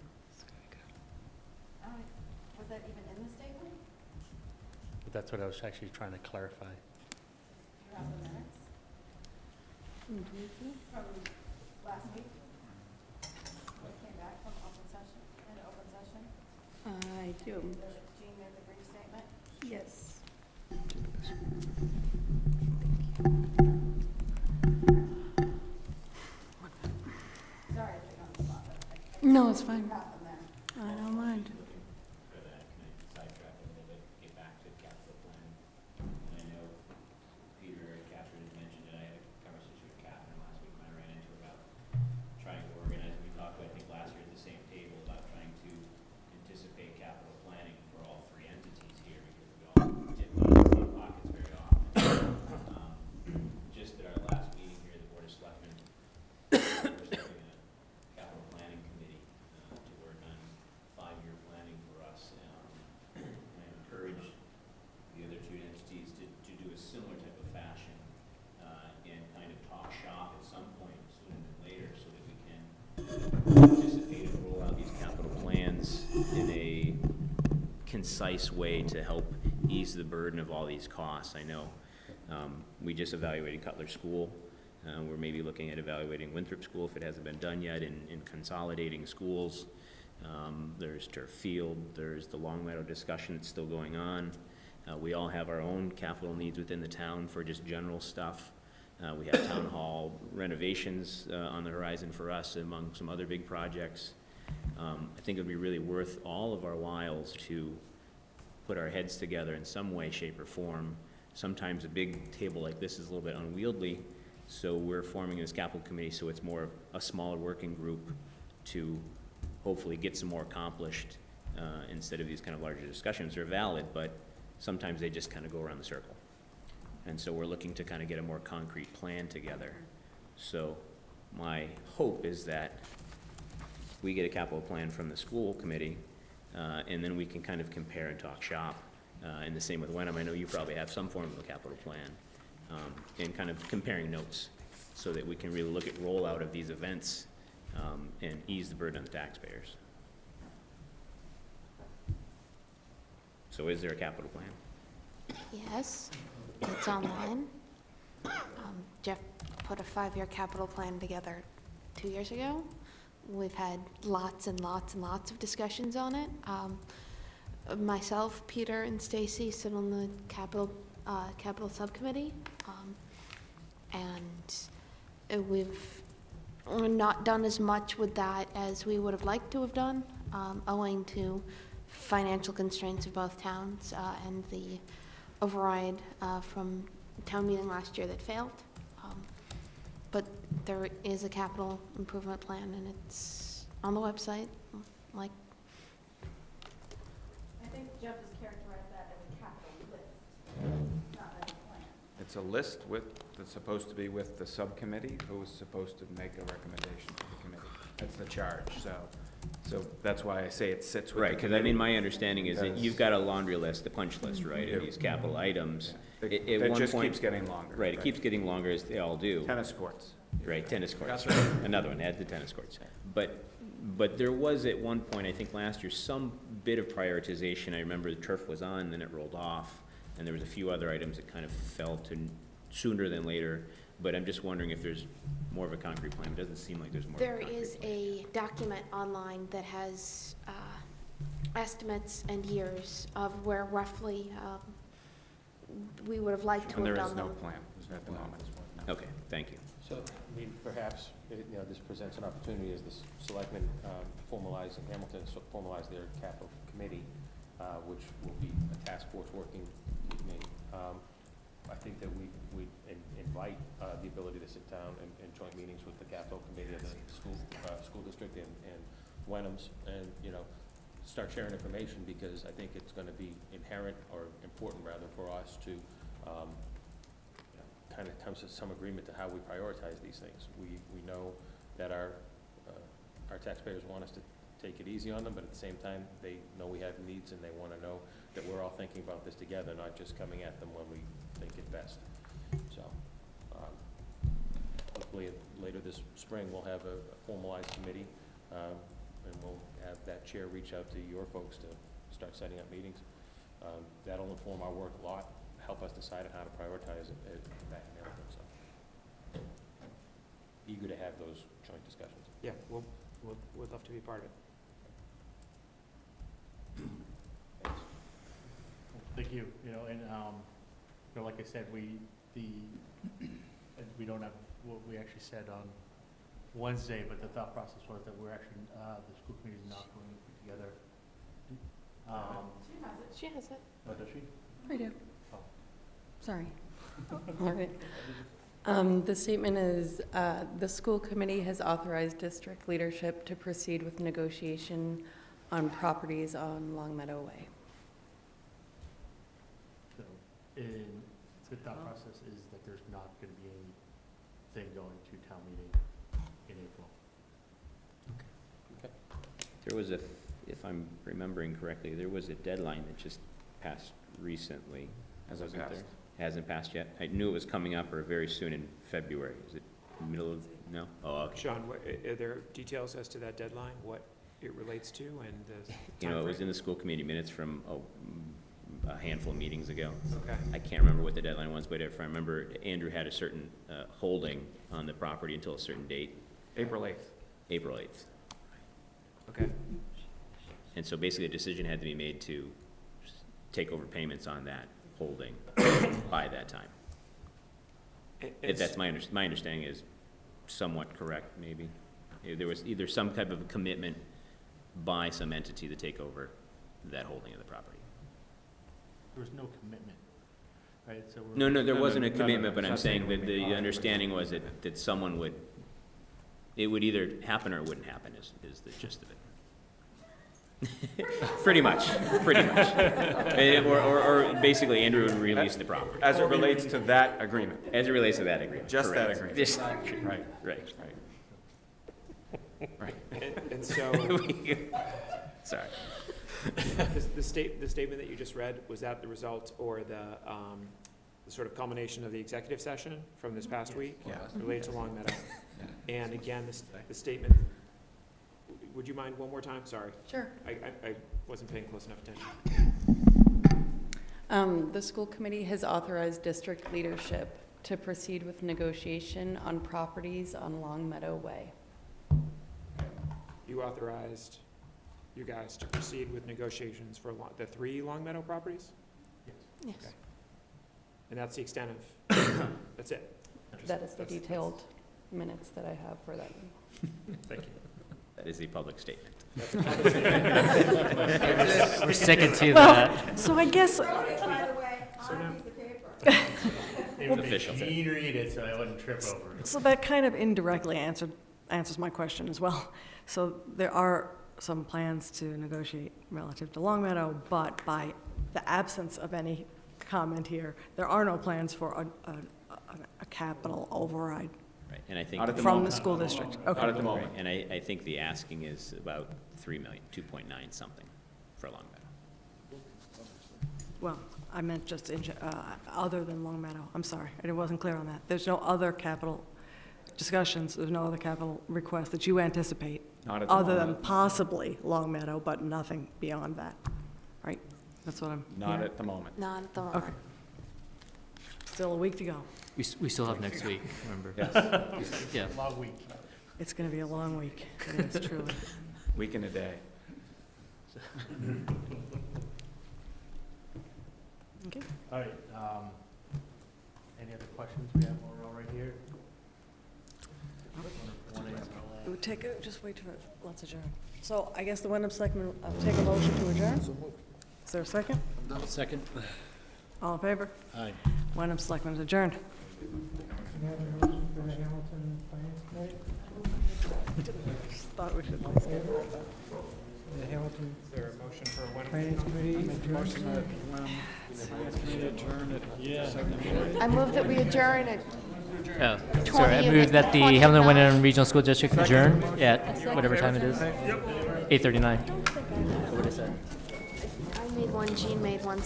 Was that even in the statement? But that's what I was actually trying to clarify. You have the minutes? From last week? We came back from open session, into open session? I do. Jean made the brief statement? Yes. Sorry to pick on the spot, but No, it's fine. happened there. I don't mind. For that, can I sidetrack a little bit, get back to capital planning? And I know Peter and Catherine had mentioned it, I had a conversation with Catherine last week when I ran into her about trying to organize, we talked, I think, last year at the same table about trying to anticipate capital planning for all three entities here, because we all dip into the same pockets very often. Just at our last meeting here, the Board of Selectmen, we're starting a capital planning committee to work on 5-year planning for us. I encourage the other two entities to do a similar type of fashion and kind of talk shop at some point sooner than later so that we can anticipate and roll out these capital plans in a concise way to help ease the burden of all these costs. I know we just evaluated Cutler School. We're maybe looking at evaluating Winthrop School if it hasn't been done yet, in consolidating schools. There's Turf Field, there's the Long Meadow discussion that's still going on. We all have our own capital needs within the town for just general stuff. We have town hall renovations on the horizon for us, among some other big projects. I think it would be really worth all of our whiles to put our heads together in some way, shape, or form. Sometimes a big table like this is a little bit unwieldy, so we're forming this capital committee so it's more of a smaller working group to hopefully get some more accomplished instead of these kind of larger discussions. They're valid, but sometimes they just kind of go around the circle. And so we're looking to kind of get a more concrete plan together. So my hope is that we get a capital plan from the school committee, and then we can kind of compare and talk shop. And the same with Wenham. I know you probably have some form of a capital plan, and kind of comparing notes so that we can really look at rollout of these events and ease the burden on the taxpayers. So is there a capital plan? Yes, it's online. Jeff put a 5-year capital plan together 2 years ago. We've had lots and lots and lots of discussions on it. Myself, Peter, and Stacy sit on the capital subcommittee, and we've not done as much with that as we would have liked to have done, owing to financial constraints of both towns and the override from town meeting last year that failed. But there is a capital improvement plan, and it's on the website. Like, I think Jeff has characterized that as a capital list, not as a plan. It's a list that's supposed to be with the subcommittee, who is supposed to make a recommendation to the committee. That's the charge, so that's why I say it sits with the Right, because I mean, my understanding is that Because- you've got a laundry list, the punch list, right, Yeah. of these capital items. It At one just point- keeps getting longer. Right, it keeps getting longer, as they all do. Tennis courts. Right, tennis courts, That's right. another one, add the tennis courts. But there was at one point, I think last year, some bit of prioritization. I remember the turf was on, then it rolled off, and there was a few other items that kind of fell to sooner than later. But I'm just wondering if there's more of a concrete plan. It doesn't seem like there's more of a there concrete is plan. a document online that has estimates and years of where roughly we would have liked to And have there is done no them. plan at the moment. Okay, thank you. So, I mean, perhaps, this presents an opportunity as the selectmen formalize, in Hamilton, formalize their capital committee, which will be a task force working with me. I think that we invite the ability to sit down in joint meetings with the capital committee of the school district and Wenham's, and, start sharing information, because I think it's gonna be inherent, or important rather, for us to kind of comes to some agreement to how we prioritize these things. We know that our taxpayers want us to take it easy on them, but at the same time, they know we have needs, and they want to know that we're all thinking about this together, not just coming at them when we think it best. So, hopefully, later this spring, we'll have a formalized committee, and we'll have that chair reach out to your folks to start setting up meetings. That'll inform our work a lot, help us decide on how to prioritize it back in Hamilton, so. Eager to have those joint discussions. Yeah, we'd love to be part of it. Thank you, and, like I said, we don't have what we actually said on Wednesday, but the thought process was that we're actually, the school committee is not going to put together. She has it. Oh, does she? I do. Oh. Sorry. All right. The statement is, the school committee has authorized district leadership to proceed with negotiation on properties on Long Meadow Way. So, the thought process is that there's not going to be anything going to town meeting in April. There was if I'm remembering correctly, there was a deadline that just passed recently. Hasn't wasn't passed. there? Hasn't passed yet? I knew it was coming up or very soon in February. Is it middle of, no? Oh, okay. Sean, are there details as to that deadline, what it relates to, and the It was timeframe? in the school committee minutes from a handful of meetings ago. Okay. I can't remember what the deadline was, but if I remember, Andrew had a certain holding on the property until a certain date. April 8th. April 8th. Okay. And so basically, a decision had to be made to take over payments on that holding by that time. If that's my understanding is somewhat correct, maybe. There was either some type of a commitment by some entity to take over that holding of the property. There was no commitment, right? So we're. No, there No, wasn't a no, commitment, no, but I'm it's not saying saying that we the may- understanding was that someone would, it would either happen or it wouldn't happen, is the gist of it. Pretty much. Or basically, Andrew would release the property. As it relates to that agreement. As it relates to that agreement. Just that correct. agreement. Just- Right. Right. Right. And so, Sorry. the statement that you just read, was that the result or the sort of culmination of the executive session from this past week? Yeah. Related to Long Meadow? And again, the statement, would you mind one more time? Sorry. Sure. I wasn't paying close enough attention. The school committee has authorized district leadership to proceed with negotiation on properties on Long Meadow Way. you authorized you guys to proceed with negotiations for the 3 Long Meadow properties? Yes. Okay. And that's the extent of, that's it? That is the That's- detailed minutes that I have for that. Thank you. That is a public statement. We're sticking to Well, that. so I guess, It would Official. make me read it so I wouldn't trip over it. so that kind of indirectly answers my question as well. So there are some plans to negotiate relative to Long Meadow, but by the absence of any comment here, there are no plans for a capital override Right, and I think. Not at the from moment. the school district. Not Okay. at the moment. Right, and I think the asking is about 3 million, 2.9 something for Long Meadow. Well, I meant just other than Long Meadow. I'm sorry, I wasn't clear on that. There's no other capital discussions, there's no other capital requests that you anticipate, Not at the other than moment. possibly Long Meadow, but nothing beyond that, right? That's what I'm Not hearing. at the moment. Not at the moment. Okay. Still a week to go. We still have next week, remember? Yes. Yeah. Long week. It's going to be a long week. It is truly. Week and a day. Okay. All right, any other questions we have while we're all right here? One answer, It would take, just wait for, let's adjourn. So I guess the Wyndham Selectmen take a motion to adjourn? Is there a second? Second. All in favor? Aye. Wyndham Selectmen is adjourned. Can I have a motion for the Hamilton Finance Committee? Just thought we should like schedule it. The Hamilton Is there a motion for when? Finance Committee I move that we adjourn at Oh, 20 sorry, I moved that the 20 to Hamilton 9. Wyndham Regional School District adjourn at whatever time it is. 8:39. What I said. I made one, Jean made one,